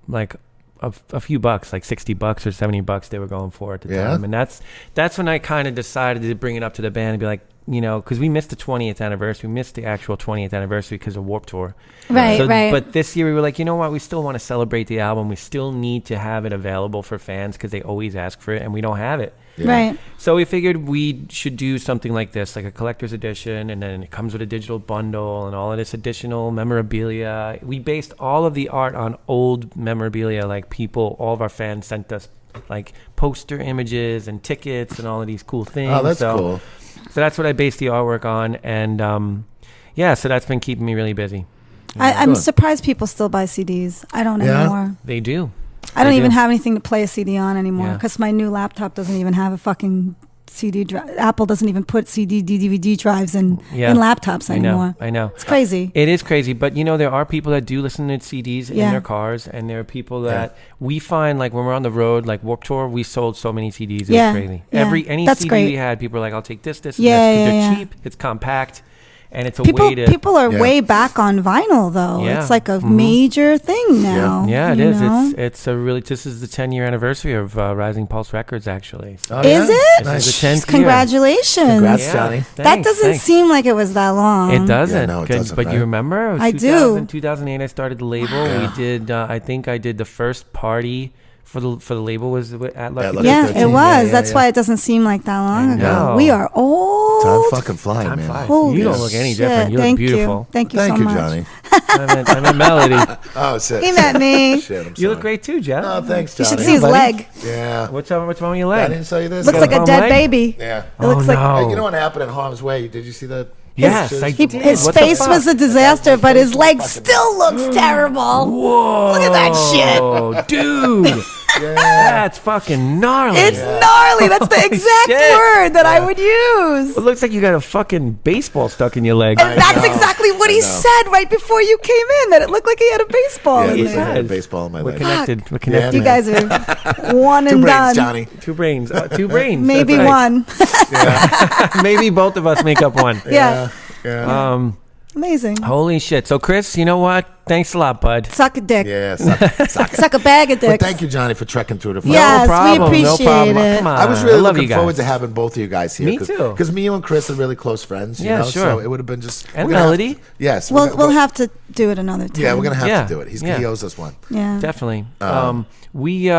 like a few bucks, like $60 or $70 they were going for at the Yeah? time. And that's when I kind of decided to bring it up to the band and be like, because we missed the 20th anniversary. We missed the actual 20th anniversary because of Warped Tour. Right, right. But this year we were like, you know what? We still want to celebrate the album. We still need to have it available for fans because they always ask for it, and we don't have it. Yeah. Right. So we figured we should do something like this, like a collector's edition, and then it comes with a digital bundle and all of this additional memorabilia. We based all of the art on old memorabilia, like all of our fans sent us like poster images and tickets and all of these cool things. Oh, that's cool. So that's what I based the artwork on, and so that's been keeping me really busy. I'm surprised people still buy CDs. I don't anymore. They do. I don't even have anything to play a CD on anymore Yeah. because my new laptop doesn't even have a fucking CD drive. Apple doesn't even put CD, DVD drives in laptops anymore. I know. It's crazy. It is crazy, but there are people that do listen to CDs in Yeah. their cars, and there are people that we find, like when we're on the road, like Warped Tour, we sold so many CDs. It was crazy. Yeah. Any That's CD great. we had, people were like, I'll take this, and this, Yeah, 'cause they're yeah. cheap, it's compact, and it's a way to... People are way back on vinyl though. Yeah. It's like a major thing now. Yeah, it you is. know? It's a really... This is the 10-year anniversary of Rising Pulse Records, actually. So Oh, Is yeah? it? This is the 10th year. Congratulations. Congrats, Johnny. That doesn't seem like it was that long. It doesn't. Yeah, no, it doesn't, But right? you remember? It was I 2000, do. 2008, I started the label. We did, I think I did the first party for the label was at Lucky Lucky 13. Yeah, 13. it was. Yeah, That's yeah. why it doesn't seem like that long I ago. know. We are old. Time fucking flying, Time man. flies. Holy You don't look any shit. different. You Thank look beautiful. Thank you Thank so you, much. Johnny. I meant Melody. Oh, shit. He met me. Shit, I'm You look sorry. great too, Jeff. Oh, thanks, You Johnny. should see his buddy. leg. Yeah. What's wrong with your I leg? didn't show you this. Looks got like a a dead leg? baby. Yeah. It looks like no. Hey, you know what happened in harm's way? Did you see that? Yes, pictures? I did. his What the face fuck? was a disaster, but his leg still looks terrible. Whoa. Look at that shit. Oh, dude. That's fucking gnarly. It's gnarly. That's the exact shit. word that I would use. It looks like you got a fucking baseball stuck in your leg. And that's know. exactly what he I know. said right before you came in, that it looked like he had a baseball Yeah, in it looks like I there. had a baseball in my We're leg. connected. We're Yeah, connected. You guys are one Two and brains, done. Johnny. Two brains. Two brains. Maybe That's right. one. Maybe both of us make up one. Yeah. Yeah. Amazing. Holy shit. So, Chris, you know what? Thanks a lot, bud. Suck a dick. Yeah. Suck it. Suck a bag of But dicks. thank you, Johnny, for trekking through the fire. Yes, we no problem. appreciate no problem. it. Come on. I was really love you looking guys. forward to having both of you guys here. Me too. Because me, you, and Chris are really close friends. You Yeah, know? sure. So it would have been just. And we're gonna Melody. have- yes. We'll have to do it another time. Yeah, we're gonna have Yeah, to do it. yeah. He owes us one. Yeah. Definitely. What was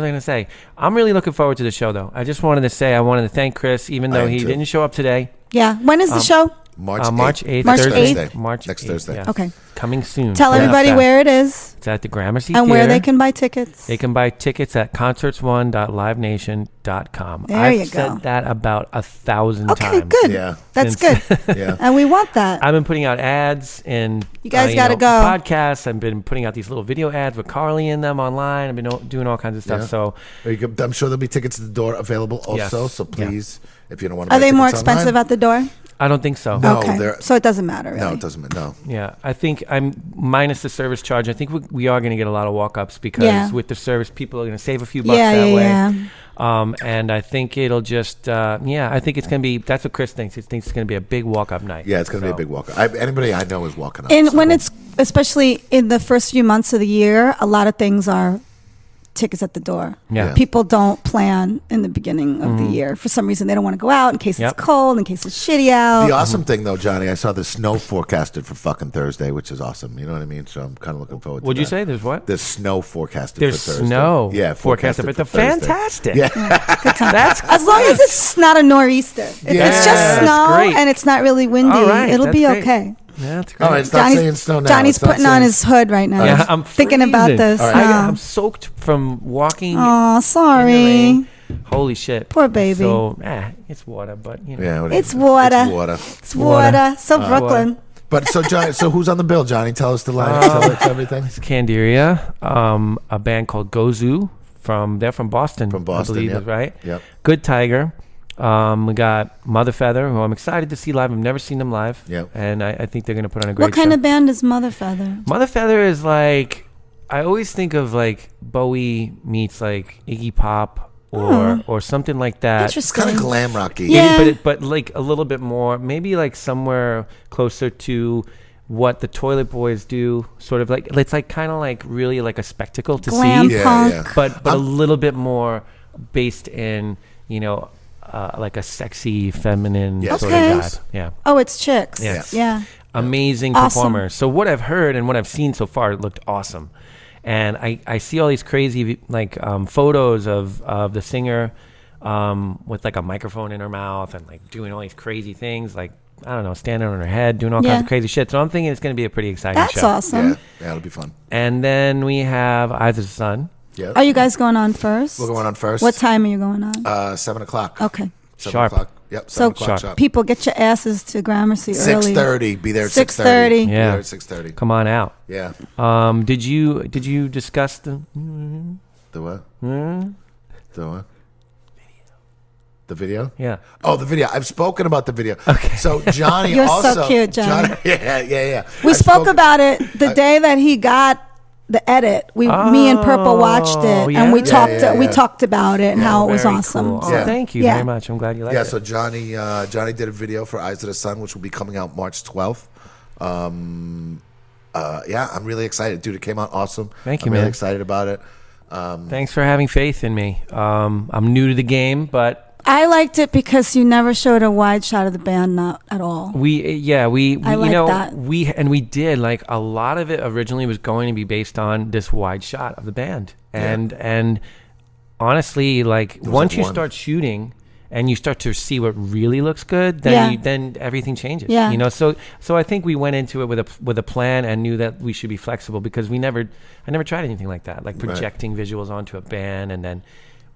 I going to say? I'm really looking forward to the show, though. I just wanted to say I wanted to thank Chris, even though am he too. didn't show up today. Yeah. When is the show? March 8th. March 8th. March Thursday. 8th? March Next 8th, Thursday. yeah. Okay. Coming soon. Tell Yeah. everybody Fast. where it is It's at the Gramercy and where Theater. they can buy tickets. They can buy tickets at concerts1.livenation.com. There I've you go. said that about 1,000 Okay, times. good. Yeah. That's Since- good. Yeah. And we want that. I've been putting out ads and You guys gotta go. podcasts. I've been putting out these little video ads with Carly in them online. I've been doing all kinds of stuff. Yeah. So I'm sure there'll be tickets at the door available also. Yes. So please, if you don't want to Are buy they more tickets expensive online, at the door? I don't think so. No, okay. they're- So it doesn't matter, really. No, it doesn't. No. Yeah, I think I'm minus the service charge. I think we are going to get a lot of walk-ups because Yeah. with the service, people are going to save a few bucks Yeah, that yeah, way. yeah. And I think it'll just, I think it's going to be, that's what Chris thinks. He thinks it's going to be a big walk-up night. Yeah, it's going to be a big walk. Anybody I know is walking up. And so. when it's, especially in the first few months of the year, a lot of things are tickets at the door. Yeah. People don't plan in the beginning of the year. For some reason, they don't want to go out in case Yep. it's cold, in case it's shitty out. The awesome thing, though, Johnny, I saw the snow forecasted for fucking Thursday, which is awesome. You know what I mean? So I'm kind of looking forward to What'd you that. say? There's what? There's snow forecasted There's for Thursday. snow. Yeah, forecasted. But for the Thursday. fantastic. Yeah. That's As long as it's not a nor'easter. If Yeah, it's just that's snow great. and it's not really windy, All right, it'll that's be great. okay. Yeah, that's great. All right, it's not saying snow now. Johnny's It's not putting on saying- his hood right now. Yeah, I'm thinking about freezing. this. All right. I'm soaked from walking. Oh, in the sorry. rain. Holy shit. Poor baby. So, it's water, but you know. Yeah, whatever. It's water. It's water. It's water. So Brooklyn. But so, Johnny, so who's on the bill, Johnny? Tell us the line. Tell us everything. It's Candiria, a band called Gozu they're from Boston. From Boston, I believe yep. is right. Yep. Good Tiger. We got Mother Feather, who I'm excited to see live. I've never seen them live. Yep. And I think they're going to put on a great What kind show. of band is Mother Feather? Mother Feather is like, I always think of like Bowie meets like Iggy Pop or something like that. It's Interesting. kind of glam rocky. Yeah. But like a little bit more, maybe like somewhere closer to what the Toilet Boys do, sort of like, it's like kind of like really like a spectacle to Glam see, Yeah, punk. yeah. but a little bit more based in, like a sexy, feminine Yes. sort Okay. of vibe. Yeah. Oh, it's chicks. Yes. Yeah. Amazing Awesome. performer. So what I've heard and what I've seen so far, it looked awesome. And I see all these crazy like photos of the singer with like a microphone in her mouth and like doing all these crazy things, like I don't know, standing on her head, doing all kinds of crazy shit. So I'm thinking it's going to be a pretty exciting That's show. awesome. Yeah, it'll be fun. And then we have Eyes of the Sun. Yeah. Are you guys going on first? We're going on first. What time are you going on? 7:00. Okay. 7:00. Yep. So 7:00 sharp. people, get your asses to Gramercy early. 6:30. Be there at 6:30. 6:30. Be Yeah. there at 6:30. Come on out. Yeah. Did you discuss the The what? The what? The video? Yeah. Oh, the video. I've spoken about the video. Okay. So Johnny You're also. so cute, Johnny. Yeah. We spoke about it the day that he got the edit. Me and Purple watched it, yeah? and we Yeah, talked. We yeah. talked about it and how it was Very awesome. cool. So, Oh, thank you yeah. very much. I'm glad you liked Yeah, it. so Johnny did a video for Eyes of the Sun, which will be coming out March 12th. Yeah, I'm really excited. Dude, it came out awesome. Thank you, I'm man. really excited about it. Thanks for having faith in me. I'm new to the game, but I liked it because you never showed a wide shot of the band, not at all. we I you like know, that. we did like a lot of it originally was going to be based on this wide shot of the band. And honestly, like was once like you one. start shooting and you start to see what really looks good, then then everything changes. Yeah. You know, so I think we went into it with a plan and knew that we should be flexible because I never tried anything like that, like projecting visuals onto a band. And then,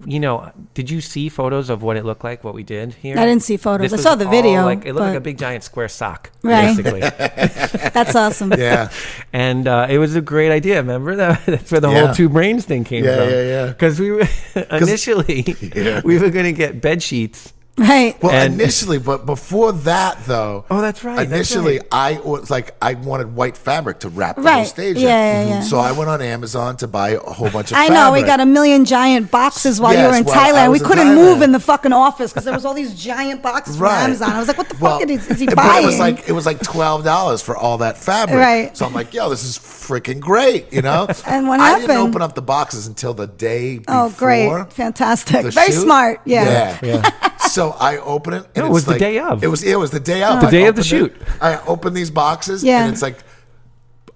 you know, did you see photos of what it looked like, what we did here? I didn't see photos. This I saw was the all, video. like, it looked like but- a big giant square sock, Right. basically. That's awesome. Yeah. And it was a great idea. Remember that's where the Yeah. whole Two Brains thing came Yeah, from. yeah. Because we were initially we were going to get bed sheets. Right. Well, And- initially, but before that, though. Oh, that's right, that's Initially, right. I was like, I wanted white fabric to wrap the Right. whole stage Yeah, in. yeah, yeah. So I went on Amazon to buy a whole bunch of I fabric. know we got a million giant boxes while you Yes, were in while I Thailand. We was in couldn't move Thailand. in the fucking office because there was all these giant boxes from Amazon. I was like, "What the fuck is he but buying?" it was like $12 for all that fabric. Right. So I'm like, yo, this is freaking great, you know. And what I didn't happened? open up the boxes until the day before. Oh, great, fantastic, the very shoot. smart. Yeah. So I open it. And No, it it's was the like- day of. It was the day of. The I day of the opened shoot. I opened these boxes. Yeah. And it's like,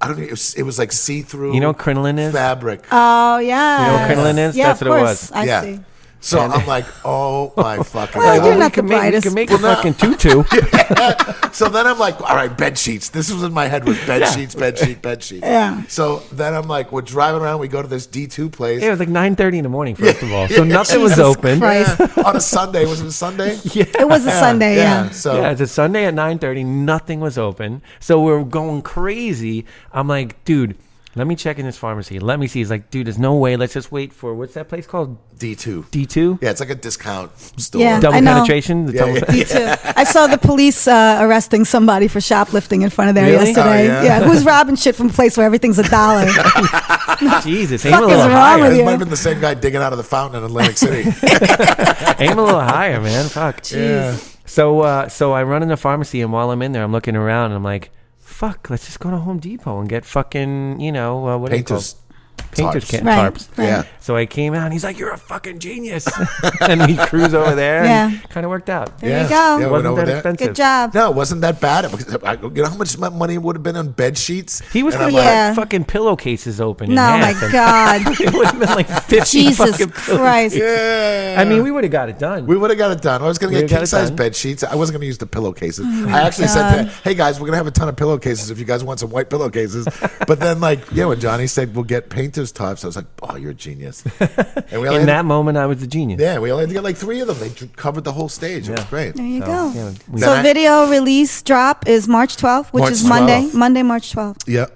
I don't know. It was like see-through. You know what crinoline is? Fabric. Oh yeah. You know what crinoline is? Yeah, That's of what it course. was. I yeah. see. So I'm like, oh my fucking Well, god. you're we not the can make, we brightest. can make a fucking tutu. So then I'm like, all right, bed sheets. This was in my head was bed sheets, bed sheet, bed sheet. Yeah. So then I'm like, we're driving around. We go to this D2 place. It was like 9:30 in the morning, first of all. So nothing was Jesus open. Christ. On a Sunday. Was it a Sunday? It was a Sunday. Yeah. So Yeah, it's a Sunday at 9:30. Nothing was open, so we're going crazy. I'm like, dude, let me check in this pharmacy. Let me see. He's like, dude, there's no way. Let's just wait for what's that place called? D2. D2. Yeah, it's like a discount store. Yeah. Double I know. penetration. The double- Me too. I saw the police arresting somebody for shoplifting in front of there Really? yesterday. Oh, yeah? Who's robbing shit from a place where everything's $1? Jesus, aim Fuck a is little wrong higher. with This you? might have been the same guy digging out of the fountain in Atlantic City. Aim a little higher, man. Fuck. Yeah. So I run in the pharmacy, and while I'm in there, I'm looking around, and I'm like, fuck, let's just go to Home Depot and get fucking, what are they called? Painters. Painters tarps. Right. tarps. Right. Yeah. So I came out and he's like, you're a fucking genius. And we cruise over there and kind of worked out. There Yeah. you go. Yeah, we went Wasn't over that there. expensive. Good job. No, it wasn't that bad. You know how much money would have been on bed sheets? He was And going I'm to like, Yeah. get fucking pillowcases open. No, in my half and God. It would have been like 50 Jesus fucking Christ. yeah. I mean, we would have got it done. We would have got it done. I was going We to would've get got it king size done. bed sheets. I wasn't going to use the pillowcases. I actually said, to, "Hey guys, we're going to have a ton of pillowcases if you guys want some white pillowcases." But then, when Johnny said we'll get painters tops, I was like, "Oh, you're a genius." And we only In had that moment, I was the genius. we only had to get like 3 of them. They covered the whole stage. It was great. There you So, go. yeah, we- So Then I- video release drop is March 12th, which March is Monday. 12th. Monday, March 12th. Yep.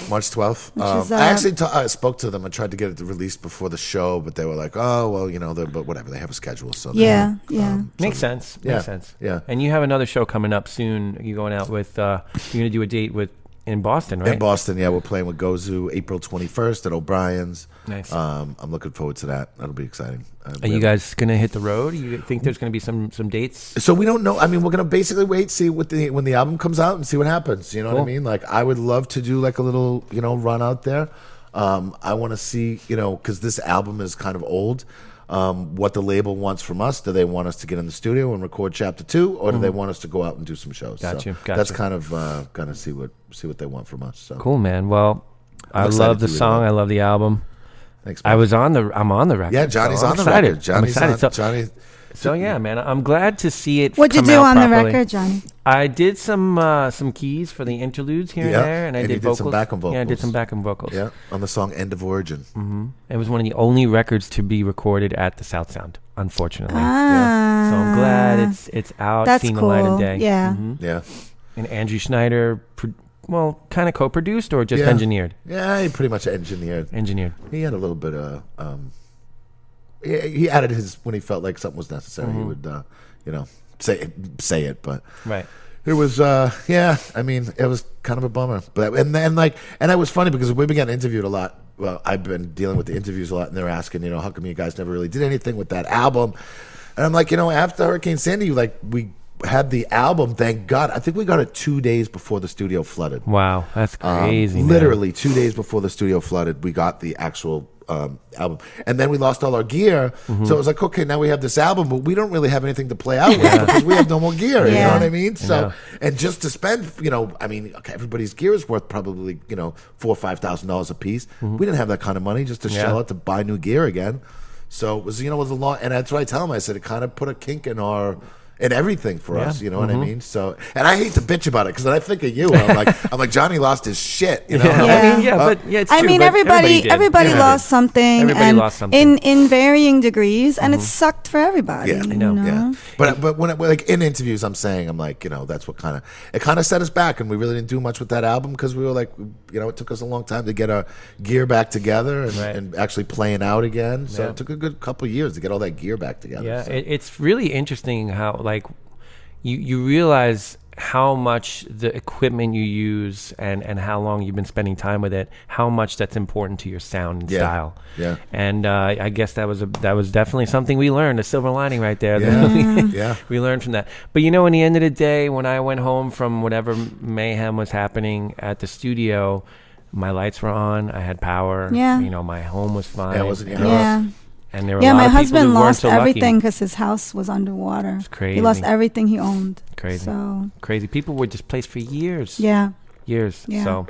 March 12th. Which is, I actually I spoke to them. I tried to get it released before the show, but they were like, "Oh, well, but whatever. They have a schedule." So Yeah, yeah. Makes sense. Yeah, Makes sense. yeah. And you have another show coming up soon. You're going out with, you're going to do a date in Boston, right? In Boston, we're playing with Gozu April 21st at O'Brien's. Nice. I'm looking forward to that. That'll be exciting. Are you guys going to hit the road? You think there's going to be some dates? So we don't know. I mean, we're gonna basically wait, see when the album comes out, and see what happens. You know what I Cool. mean? Like, I would love to do like a little, run out there. I want to see, because this album is kind of old. what the label wants from us. Do they want us to get in the studio and record chapter 2, or do they want us to go out and do some shows? Gotcha. That's kind of gonna see what they want from us. So cool, man. Well, I love the song. I love the album. Thanks, man. I'm on the record. Yeah, Johnny's so on the excited. record. Johnny's I'm excited. Johnny. So yeah, man, I'm glad to see it. What'd you come do out on the properly. record, Johnny? I did some keys for the interludes here and there, and I did vocals. Some backing vocals. Yeah, I did some backing vocals. Yeah, on the song "End of Origin." Mm-hmm. It was one of the only records to be recorded at the South Sound, unfortunately. Ah, So I'm glad it's out, that's seeing cool. the light of day. Yeah. Mm-hmm. Yeah. And Andrew Schneider, kind of co-produced or just engineered? Yeah, he pretty much engineered. He had a little bit of. He added his when he felt like something was necessary. He would, say it, but right. It was, I mean, it was kind of a bummer. But and it was funny because we've been getting interviewed a lot. Well, I've been dealing with the interviews a lot, and they're asking, how come you guys never really did anything with that album? And I'm like, after Hurricane Sandy, we had the album. Thank God. I think we got it 2 days before the studio flooded. Wow, that's crazy. Man. Literally 2 days before the studio flooded, we got the actual album, and then we lost all our gear. So it was like, okay, now we have this album, but we don't really have anything to play out with because we have no more gear. You know what I mean? So, and just to spend, okay, everybody's gear is worth probably $4,000 or $5,000 a piece. We didn't have that kind of money just to shell out to buy new gear again. So it was, it was a long, and that's what I tell him. I said it kind of put a kink in everything for us, you know what I mean? So, and I hate to bitch about it because I think of you. I'm like, Johnny lost his shit. You know? It's true. But everybody lost something. Everybody lost something in varying degrees, and it sucked for everybody. Yeah, I know. Yeah. But when in interviews, I'm like, that's what kind of set us back, and we really didn't do much with that album because we were like, it took us a long time to get our gear back together and actually playing out again. So it took a good couple of years to get all that gear back together. Yeah, so. It's really interesting how you realize how much the equipment you use and how long you've been spending time with it, how much that's important to your sound and style. Yeah. And I guess that was definitely something we learned, a silver lining right there. We learned from that. But in the end of the day, when I went home from whatever mayhem was happening at the studio, my lights were on, I had power. Yeah. My home was fine. Yeah, it wasn't your house. And there were a lot my of people husband who weren't lost so lucky. everything because his house was underwater. It's crazy. He lost everything he owned. Crazy. So crazy. People were displaced for years. yeah. Years. Yeah. So,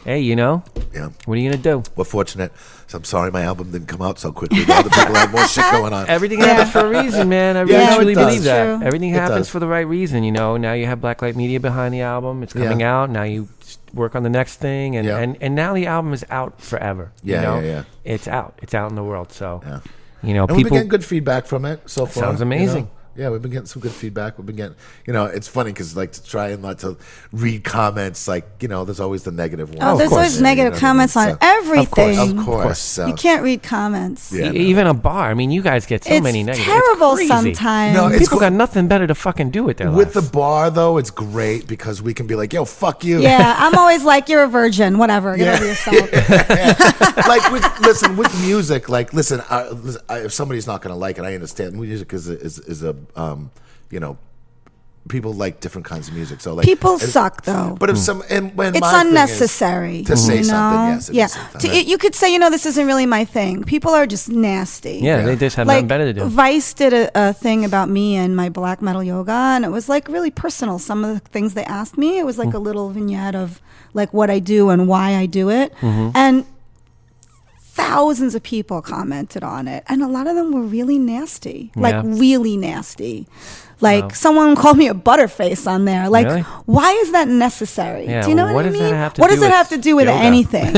hey, Yeah. what are you gonna do? We're fortunate. So I'm sorry my album didn't come out so quickly. The other people had more shit going on. Everything happens for a reason, man. I really truly believe that. True. Everything It happens does. for the right reason. Now you have Blacklight Media behind the album. It's coming out. Now you work on the next thing, and now the album is out forever. Yeah. It's out. It's out in the world. So, Yeah. people. And we've been getting good feedback from it so far. Sounds amazing. Yeah, we've been getting some good feedback. We've been getting, it's funny because to try and not to read comments, there's always the negative one. Oh, there's always negative comments on everything. Of course. So. You can't read comments. Yeah, Even a bar. I mean, you guys get so many negative. It's terrible crazy. sometimes. No, People got nothing better to fucking do with their lives. With the bar, though, it's great because we can be like, yo, fuck you. Yeah, I'm always like, you're a virgin. Whatever. Get over yourself. With music, if somebody's not going to like it, I understand. Music is a people like different kinds of music. So people suck though. But if when it's thing unnecessary is to say something, yes. You could say, this isn't really my thing. People are just nasty. Yeah, they just have nothing better to do. Vice did a thing about me and my black metal yoga, and it was really personal. Some of the things they asked me, it was a little vignette of what I do and why I do it, and thousands of people commented on it, and a lot of them were really nasty, really nasty. Someone called me a butterface on there. Really? Why is that necessary? Yeah, do you know what I does mean? that have to What do does it with have to do with yoga? anything?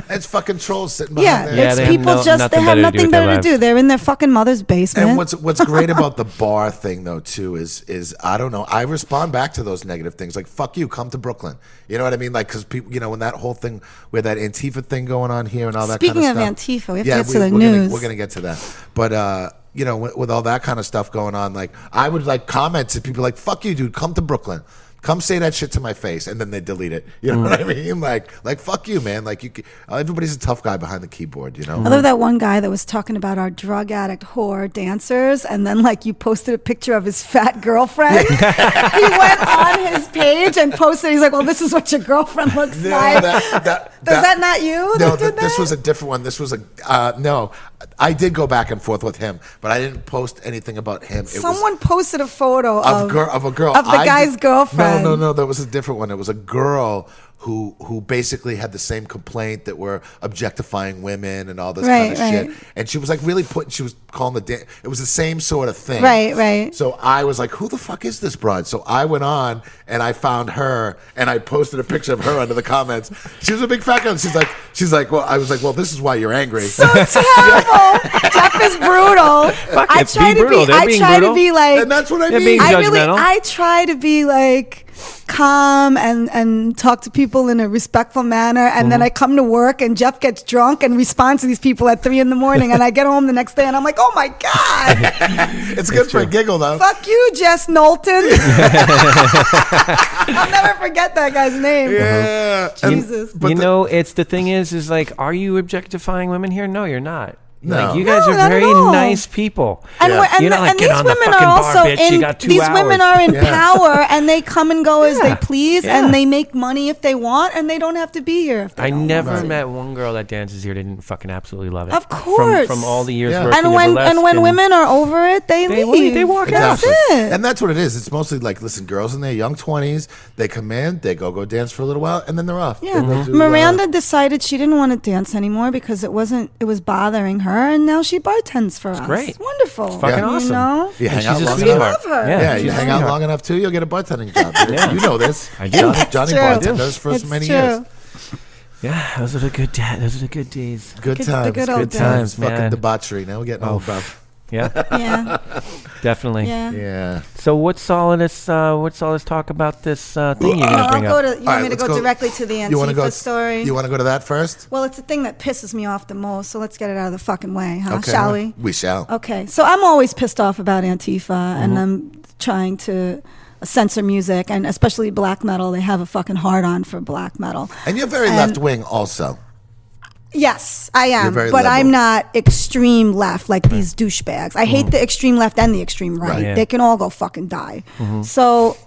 It's fucking trolls sitting behind there. It's they have people they have nothing better to do. They're in their fucking mother's basement. And what's great about the bar thing though too is I don't know, I respond back to those negative things like fuck you, come to Brooklyn. You know what I mean? Because people, when that whole thing with that Antifa thing going on here and all that Speaking kind of of stuff. Antifa, we have to get to the news. We're gonna get to that, but. With all that kind of stuff going on, I would comment to people like, fuck you, dude, come to Brooklyn. Come say that shit to my face, and then they delete it. You know what I mean? Like fuck you, man. Like everybody's a tough guy behind the keyboard. You know. I love that one guy that was talking about our drug addict whore dancers, and then like you posted a picture of his fat girlfriend. He went on his page and posted. He's like, "Well, this is what your girlfriend looks like." That not you? No, that did this that? was a different one. This was no. I did go back and forth with him, but I didn't post anything about him. Someone posted a photo of a girl of the guy's girlfriend. No, that was a different one. It was a girl who basically had the same complaint that we're objectifying women and all this kind of shit. And she was like really she was calling it was the same sort of thing. Right. So I was like, who the fuck is this broad? So I went on and I found her and I posted a picture of her under the comments. She was a big fat girl. She's like, well, I was like, well, this is why you're angry. So terrible. Jeff is brutal. I try to be like, and that's what I being mean. judgmental. I try to be like calm and talk to people in a respectful manner, and then I come to work and Jeff gets drunk and responds to these people at 3 a.m, and I get home the next day and I'm like, oh my god. It's good for a giggle though. Fuck you, Jess Knowlton. I'll never forget that guy's name. Yeah. Jesus. It's the thing is like, are you objectifying women here? No, you're not. No. Like, you guys are not very at all. nice people. And, You're not like, these get on the women fucking are bar, also bitch. You got 2 these hours. women are in power, and they come and go as they please, Yeah. and they make money if they want, and they don't have to be here if they I don't never want to. met one girl that dances here that didn't fucking absolutely love it. Of course. From all the years Yeah. working And when burlesque women are over it, they leave. they walk That's out. it. And that's what it is. It's mostly like, listen, girls in their young 20s, they come in, they go dance for a little while, and then they're off. Yeah, They go do, Miranda decided she didn't want to dance anymore because it was bothering her, and now she bartends for us. great. It's wonderful. It's fucking awesome. You know? You hang She's out a long sweetheart. enough. love her. Yeah, she's you a hang out sweetheart. long enough too, you'll get a bartending job. Yeah. You know this. I do. Johnny true. bartenders for It's many true. years. Yeah, those are the good days. Good The times. good old Good days. times, Fucking man. debauchery. Now we're getting old, bro. Yeah, Yeah, definitely. yeah. Yeah. So what's all this talk about this thing you're gonna I'll bring go up? to. You want me to let's go directly to the You wanna Antifa go? story? You want to go to that first? Well, it's the thing that pisses me off the most, so let's get it out of the fucking way, huh? Okay. Shall we? We shall. Okay, so I'm always pissed off about Antifa, and I'm trying to censor music, and especially black metal. They have a fucking hard-on for black metal. And you're very left wing also. Yes, I You're am, very but I'm liberal. not extreme left like these douchebags. I hate the extreme left and the extreme right. Right. Yeah. They can all go fucking die. So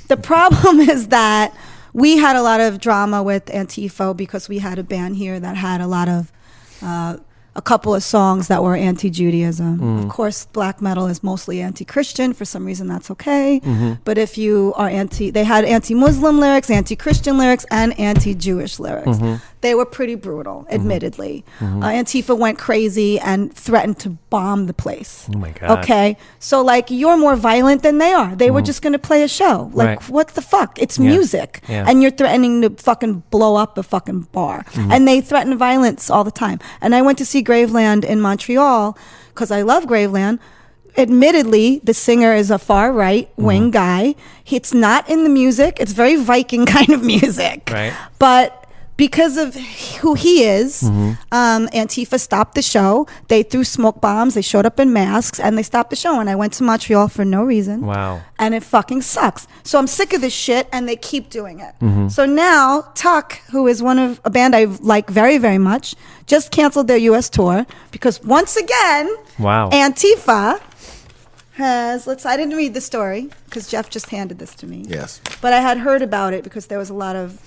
the problem is that we had a lot of drama with Antifa because we had a band here that had a lot of a couple of songs that were anti-Judaism. Of course, black metal is mostly anti-Christian. For some reason, that's okay. But if you are they had anti-Muslim lyrics, anti-Christian lyrics, and anti-Jewish lyrics. They were pretty brutal, admittedly. Antifa went crazy and threatened to bomb the place. Oh my God. Okay, so like you're more violent than they are. They were just going to play a show. Like Right. what the fuck? It's music, Yeah. and you're threatening to fucking blow up a fucking bar. And they threaten violence all the time. And I went to see Graveland in Montreal because I love Graveland. Admittedly, the singer is a far right wing guy. It's not in the music. It's very Viking kind of music. Right. But because of who he is, Antifa stopped the show. They threw smoke bombs. They showed up in masks, and they stopped the show. And I went to Montreal for no reason. Wow. And it fucking sucks. So I'm sick of this shit, and they keep doing it. So now Tuck, who is one of a band I like very, very much, just canceled their U.S. tour because once again, Wow. Antifa has. I didn't read the story because Jeff just handed this to me. Yes. But I had heard about it because there was a lot of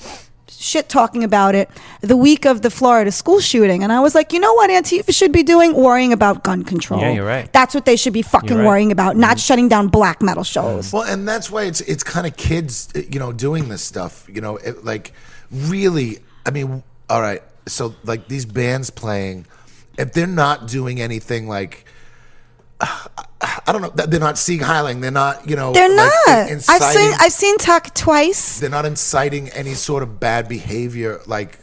shit talking about it the week of the Florida school shooting, and I was like, you know what Antifa should be doing? Worrying about gun control. Yeah, you're right. That's what they should be fucking You're right. worrying about, not shutting down black metal shows. Well, and that's why it's kind of kids, doing this stuff. Like really. I mean, all right. So like these bands playing, if they're not doing anything like. I don't know. They're not Sieg Heiling. They're not, They're like, not. inciting, I've seen Tuck twice. They're not inciting any sort of bad behavior. Like,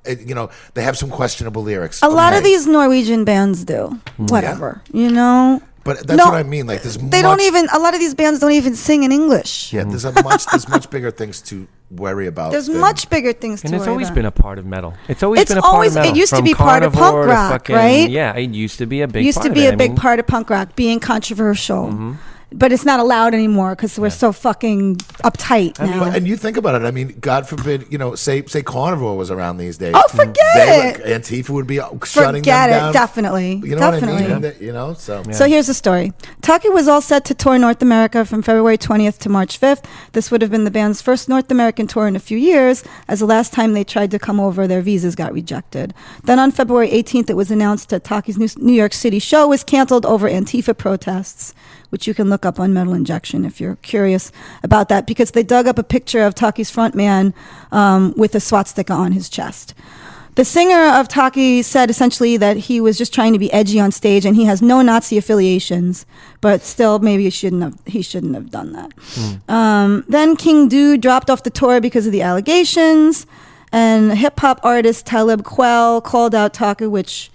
they have some questionable lyrics. A lot of Okay. these Norwegian bands do. Whatever, But that's No, what I mean. Like, They don't even. A lot of these bands don't even sing in English. Yeah, there's much bigger things to worry about. There's than- much bigger things to And it's worry always about. been a part of metal. It's always It's been a part always- of metal. it used to From be part of punk Carnivore to rock, fucking- right? Yeah, it used to be a big Used part to of be it. a big part of punk rock, being controversial. but it's not allowed anymore because we're so fucking uptight now. And you think about it. I mean, God forbid, say Carnivore was around these days. Oh, forget it. Antifa would be shutting Forget them down. it, definitely. You know Definitely. what I mean? So. So here's the story. Taki was all set to tour North America from February 20th to March 5th. This would have been the band's first North American tour in a few years, as the last time they tried to come over, their visas got rejected. Then on February 18th, it was announced that Taki's New York City show was canceled over Antifa protests, which you can look up on Metal Injection if you're curious about that, because they dug up a picture of Taki's frontman with a swastika on his chest. The singer of Taki said essentially that he was just trying to be edgy on stage and he has no Nazi affiliations, but still maybe he shouldn't have done that. Then King Dude dropped off the tour because of the allegations, and hip-hop artist Talib Kweli called out Taki, which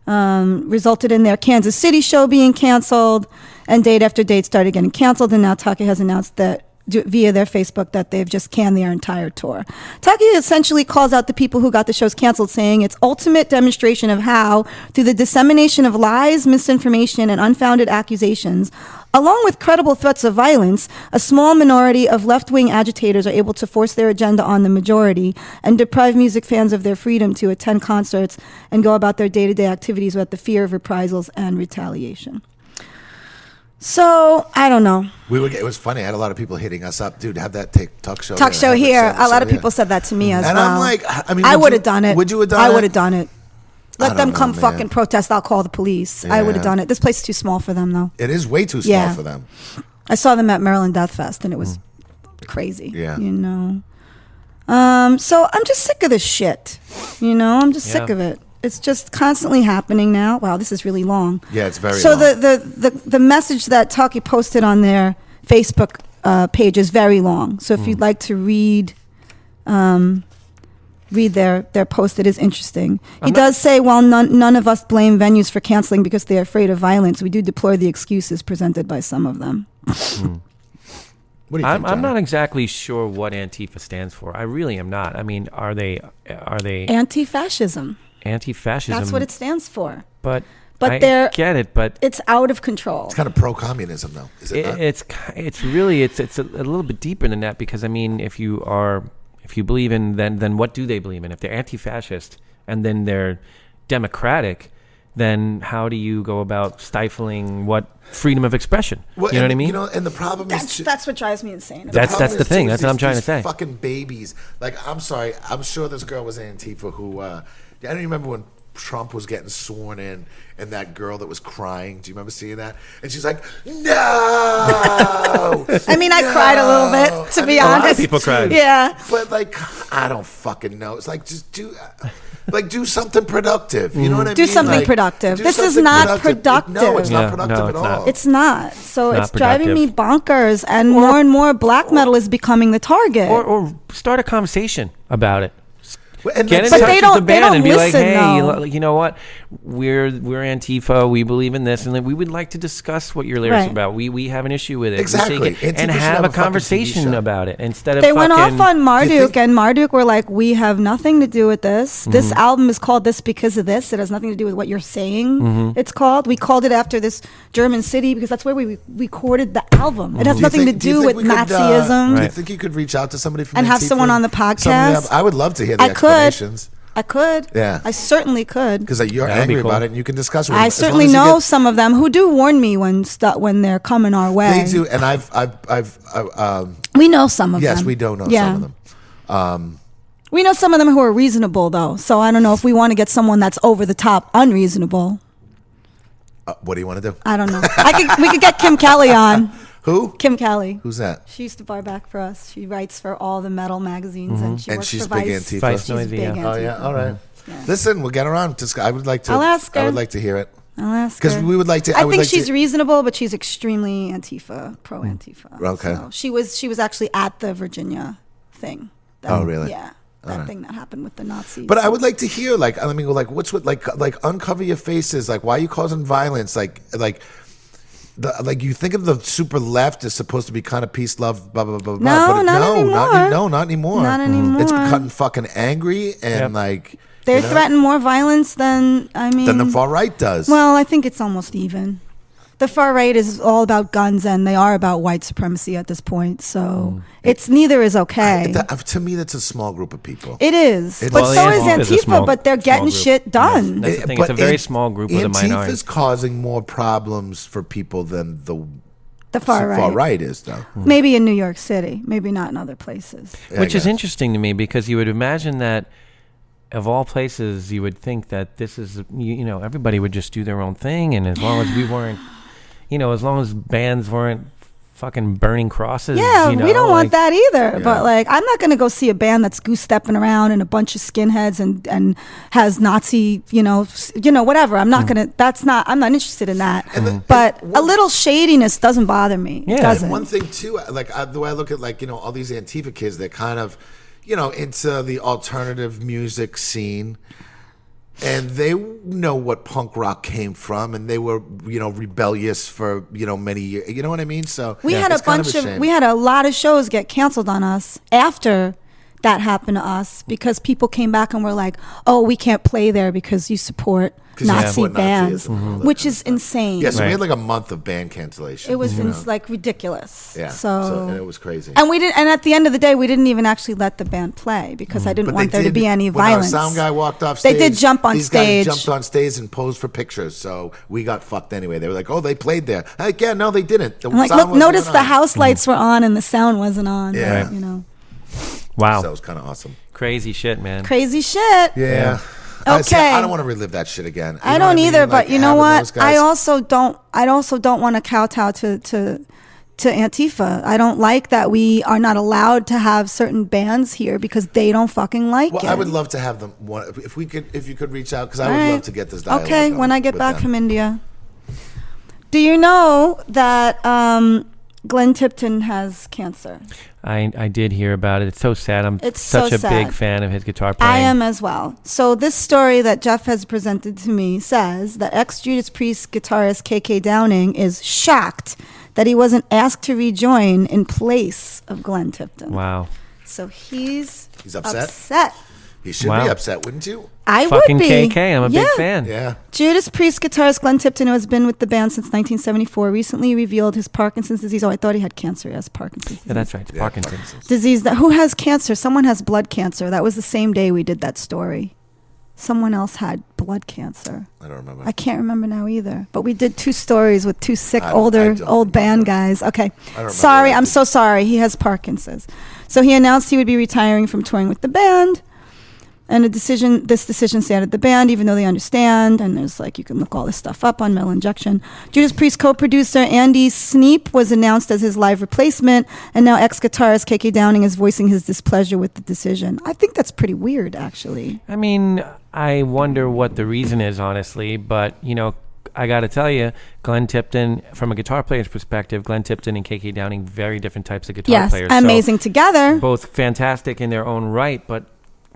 resulted in their Kansas City show being canceled, and date after date started getting canceled, and now Taki has announced that via their Facebook that they've just canned their entire tour. Taki essentially calls out the people who got the shows canceled, saying it's ultimate demonstration of how, through the dissemination of lies, misinformation, and unfounded accusations, along with credible threats of violence, a small minority of left-wing agitators are able to force their agenda on the majority and deprive music fans of their freedom to attend concerts and go about their day-to-day activities without the fear of reprisals and retaliation. So, I don't know. It was funny. I had a lot of people hitting us up. Dude, have that talk show. Talk show here. A lot of people said that to me as well. And I'm like, I mean, I would have done it. Would you have done it? I would have done it. Let them come man. fucking protest. I'll call the police. I would have done it. This place is too small for them, though. It is way too small for them. I saw them at Maryland Death Fest, and it was crazy. Yeah. So I'm just sick of this shit. I'm just sick of it. It's just constantly happening now. Wow, this is really long. Yeah, it's very long. So the message that Taki posted on their Facebook page is very long. So if you'd like to read their post, it is interesting. He does say, while none of us blame venues for canceling because they're afraid of violence, we do deplore the excuses presented by some of them. What do you think, I'm not exactly sure what Antifa stands for. I really am not. I mean, are they anti-fascism? Anti-fascism. That's what it stands for. But I get it, but it's out of control. It's kind of pro-communism, though. Is it not? It's really a little bit deeper than that, because I mean, if you believe in, then what do they believe in? If they're anti-fascist and then they're democratic, then how do you go about stifling what freedom of expression? Well, you know what I mean? And the problem is that's what drives me insane. That's the thing. That's what I'm trying to say. Fucking babies. Like, I'm sorry. I'm sure this girl was Antifa who. I don't remember when Trump was getting sworn in, and that girl that was crying. Do you remember seeing that? And she's like, "No." I mean, I cried a little bit, to be honest. A lot of people cried. Yeah. But like, I don't fucking know. It's like, just do something productive. You know what I mean? Do something productive. This is not productive. No, it's not productive at all. It's not. So it's productive. driving me bonkers, and more black metal is becoming the target. Or start a conversation about it. And get in but touch they with don't- the they band don't and be like, listen, hey, though. you know what? We're Antifa. We believe in this, and then we would like to discuss what your lyrics Right. are about. We have an issue with it. Exactly. We take it and Antifa should have have a a fucking conversation TV show. about it instead of They went off on You Marduk, think- and Marduk were like, we have nothing to do with this. This album is called this because of this. It has nothing to do with what you're saying. It's called. We called it after this German city because that's where we recorded the album. It has nothing to do with Nazism. Do you think you could reach out to somebody from And have Antifa? someone on the podcast? I would love to hear the I could. explanations. I could. Yeah. I certainly could. Because you're That'd be angry cool. about it, and you can discuss with them. I As long certainly as you know get- some of them who do warn me when they're coming our way. They do, and I've We know some of them. yes, we do know some of them. We know some of them who are reasonable, though. So I don't know if we want to get someone that's over the top unreasonable. What do you want to do? I don't know. We could get Kim Kelly on. Who? Kim Kelly. Who's that? She used to bar back for us. She writes for all the metal magazines, and she And works she's for big Vice. Antifa. Vice She's Noisy, big yeah. Antifa. Oh yeah, all right. Yeah. Listen, we'll get her on. I would like to. I'll ask her. I would like to hear it. I'll ask Because her. we would like to. I would think like she's to, reasonable, but she's extremely Antifa, pro Antifa. Okay. So she was actually at the Virginia thing. Oh, really? Yeah. That thing that happened with the Nazis. But I would like to hear, what's with like uncover your faces, like why are you causing violence, like you think of the super left is supposed to be kind of peace, love, blah blah blah blah. No, but not anymore. not anymore. Not anymore. It's becoming fucking angry and They you know, threaten more violence than than the far right does. Well, I think it's almost even. the far right is all about guns, and they are about white supremacy at this point. So it's neither is okay. To me, that's a small group of people. It is, but Well, so is Antifa is a Antifa. small- But they're small getting group. shit done. That's the thing. It's a very small group of the minority. Antifa's causing more problems for people than The far right. Is, though. Maybe in New York City, maybe not in other places. Which is interesting to me because you would imagine that of all places, you would think that this is, everybody would just do their own thing. And as long as we weren't, as long as bands weren't fucking burning crosses. Yeah, we don't want that either. Yeah. But I'm not going to go see a band that's goose stepping around and a bunch of skinheads and has Nazi, whatever. I'm not going to. I'm not interested in that. But a little shadiness doesn't bother me. Yeah. It doesn't. And one thing too, the way I look at all these Antifa kids, they're kind of, into the alternative music scene. And they know what punk rock came from, and they were, rebellious for, many years. You know what I mean? So we had we had a lot of shows get canceled on us after that happened to us because people came back and were like, "Oh, we can't play there because you support Nazi bands," which is insane. Yeah, so we had a month of band cancellation. It was ridiculous. Yeah, so it was crazy. And we didn't. And at the end of the day, we didn't even actually let the band play because I didn't want there to be any violence. When our sound guy walked off stage, they did jump on these stage. guys jumped on stage and posed for pictures. So we got fucked anyway. They were like, "Oh, they played there." Yeah, no, they didn't. The sound look, wasn't notice even the on. house lights were on and the sound wasn't on. Yeah. But, Wow. So it was kind of awesome. Crazy shit, man. Crazy shit. Yeah. Okay. I don't want to relive that shit again. I don't either, but you know what? I also don't want to kowtow to Antifa. I don't like that we are not allowed to have certain bands here because they don't fucking like it. I would love to have them. If you could reach out, because I would love to get this dialogue. Okay, going when I get with back them. from India. Do you know that Glenn Tipton has cancer? I did hear about it. It's so sad. I'm It's such so a big sad. fan of his guitar playing. I am as well. So this story that Jeff has presented to me says that ex-Judas Priest guitarist KK Downing is shocked that he wasn't asked to rejoin in place of Glenn Tipton. Wow. So he's upset? He should be upset, wouldn't you? I Fucking would be. KK. I'm a big fan. Yeah. Judas Priest guitarist Glenn Tipton, who has been with the band since 1974, recently revealed his Parkinson's disease. Oh, I thought he had cancer. He has Parkinson's disease. Yeah, that's right. It's Parkinson's. Disease. Who has cancer? Someone has blood cancer. That was the same day we did that story. Someone else had blood cancer. I don't remember. I can't remember now either. But we did 2 stories with 2 sick I old don't band remember. guys. Okay. I don't remember Sorry, what I I'm did. so sorry. He has Parkinson's. So he announced he would be retiring from touring with the band. And this decision saddened the band, even though they understand. And there's you can look all this stuff up on Metal Injection. Judas Priest co-producer Andy Sneap was announced as his live replacement. And now ex-guitarist KK Downing is voicing his displeasure with the decision. I think that's pretty weird, actually. I mean, I wonder what the reason is, honestly. But, I got to tell you, Glenn Tipton, from a guitar player's perspective, Glenn Tipton and KK Downing, very different types of guitar Yes, players. amazing together. Both fantastic in their own right, but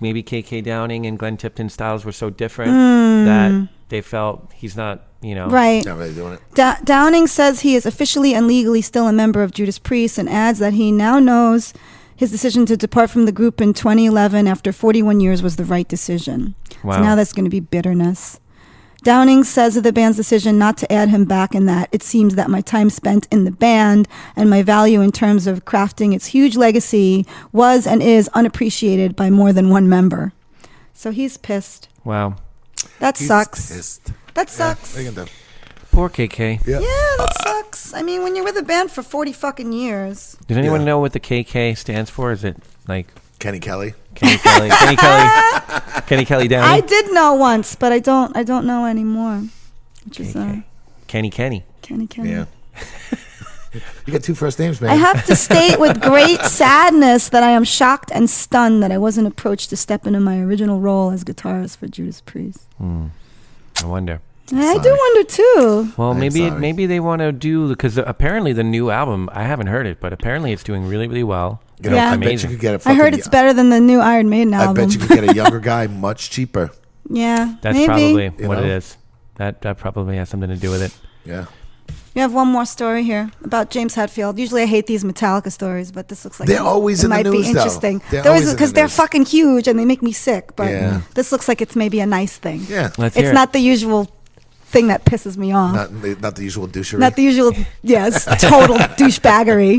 maybe KK Downing and Glenn Tipton's styles were so different that they felt he's not, Right. Not really doing it. Downing says he is officially and legally still a member of Judas Priest and adds that he now knows his decision to depart from the group in 2011 after 41 years was the right decision. Wow. So now there's going to be bitterness. Downing says of the band's decision not to add him back in that it seems that my time spent in the band and my value in terms of crafting its huge legacy was and is unappreciated by more than one member. So he's pissed. Wow. That He's sucks. pissed. That sucks. What are you gonna do? Poor KK. Yeah. Yeah, that sucks. I mean, when you're with a band for 40 fucking years. Does anyone Yeah. know what the KK stands for? Is it Kenny Kelly. Kenny Kelly? Kenny Kelly Downing? I did know once, but I don't know anymore. Which is KK. Kenny. Kenny. Yeah. You got 2 first names, man. I have to state with great sadness that I am shocked and stunned that I wasn't approached to step into my original role as guitarist for Judas Priest. I wonder. I do wonder too. Well, I'm maybe sorry. maybe they want to do, because apparently the new album, I haven't heard it, but apparently it's doing really, really well. You know, Yeah. I bet you Amazing. could get a I fucking, heard it's better than the new Iron Maiden I album. bet you could get a younger guy much cheaper. Yeah, That's maybe. probably You what know? it is. That probably has something to do with it. Yeah. You have one more story here about James Hetfield. Usually I hate these Metallica stories, but this looks like They're always it in the might news, be though. interesting. They're always in the Because they're news. fucking huge and they make me sick. But Yeah. this looks like it's maybe a nice thing. Yeah. Let's hear It's it. not the usual thing that pisses me off. Not the usual douchery. Not the usual, yes, total douchebaggery.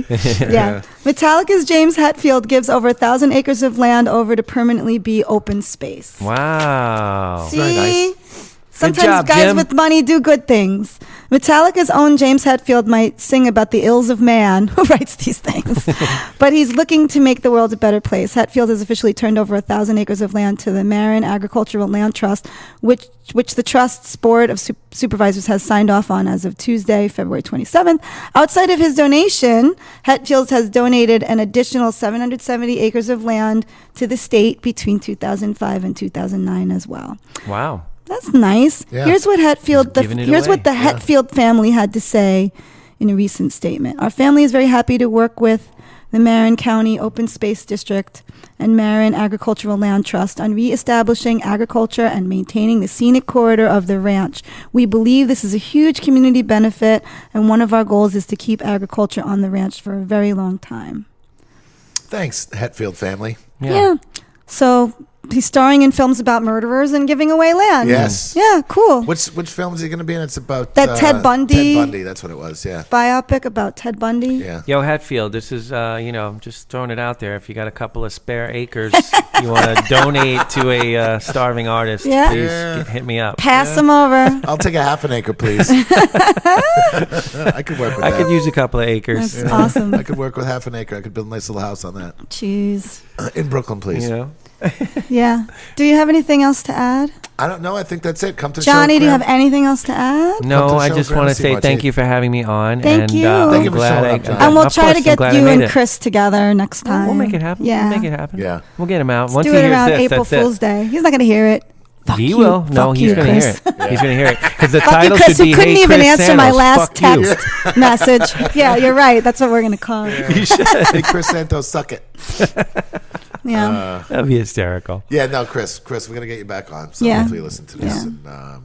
Yeah. Metallica's James Hetfield gives over 1,000 acres of land over to permanently be open space. Wow. See? Very nice. Sometimes job, guys Jim. with money do good things. Metallica's own James Hetfield might sing about the ills of man who writes these things, but he's looking to make the world a better place. Hetfield has officially turned over 1,000 acres of land to the Marin Agricultural Land Trust, which the Trust's Board of Supervisors has signed off on as of Tuesday, February 27th. Outside of his donation, Hetfield has donated an additional 770 acres of land to the state between 2005 and 2009 as well. Wow. That's nice. Yeah. Here's what Giving it away. what the Hetfield family had to say in a recent statement. Our family is very happy to work with the Marin County Open Space District and Marin Agricultural Land Trust on reestablishing agriculture and maintaining the scenic corridor of the ranch. We believe this is a huge community benefit, and one of our goals is to keep agriculture on the ranch for a very long time. Thanks, Hetfield family. Yeah. So he's starring in films about murderers and giving away land. Yes. Yeah, cool. Which film is he going to be in? It's about That Ted Bundy- Ted Bundy, that's what it was. Yeah. Biopic about Ted Bundy. Yeah. Yo, Hadfield, this is, just throwing it out there. If you got a couple of spare acres you want to donate to a starving artist, Yeah. please Yeah. hit me up. Pass him over. I'll take a half an acre, please. I could work with I that. could use a couple of acres. That's awesome. I could work with half an acre. I could build a nice little house on that. Jeez. In Brooklyn, please. You know? Yeah. Do you have anything else to add? I don't know. I think that's it. Come to the Johnny, show. do you have Graham. anything else to add? Come No, to the I show, just Graham, want to see say March thank 8th. you for having me on. Thank and, you. I'm Thank you for glad showing I- up, Johnny. And we'll of try course, to I'm get glad I you made and it. Chris together next time. We'll make it happen. Yeah. We'll make it happen. Yeah. We'll get him out. Let's Once do he it hears around this, April that's it. Fool's Day. He's not going to hear it. Fuck He you. will. No, Fuck he's you, going to hear Chris. it. He's going to hear it. Because the Fuck you, title Chris, should who be, couldn't hey, even Chris answer my Santos, last fuck you. text message. Yeah, you're right. That's what we're going to call it. You should. Hey, Chris Santos, suck it. Yeah. That'd be hysterical. Yeah, no, Chris, we're gonna get you back on. So Yeah. hopefully you listen to this Yeah. and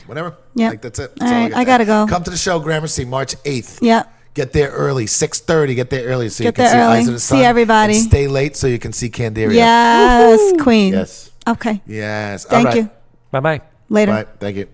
whatever. Yeah. I think that's it. All That's right, got I gotta go. Come to the show, Gramercy, March 8th. Yeah. Get there early, 6:30. Get there early so you Get can there see early. Eyes of the See Sun. everybody. And stay late so you can see Candiria. Yes, Queen. Yes. Okay. Yes. Thank All right. you. Bye-bye. Later. Bye. Thank you.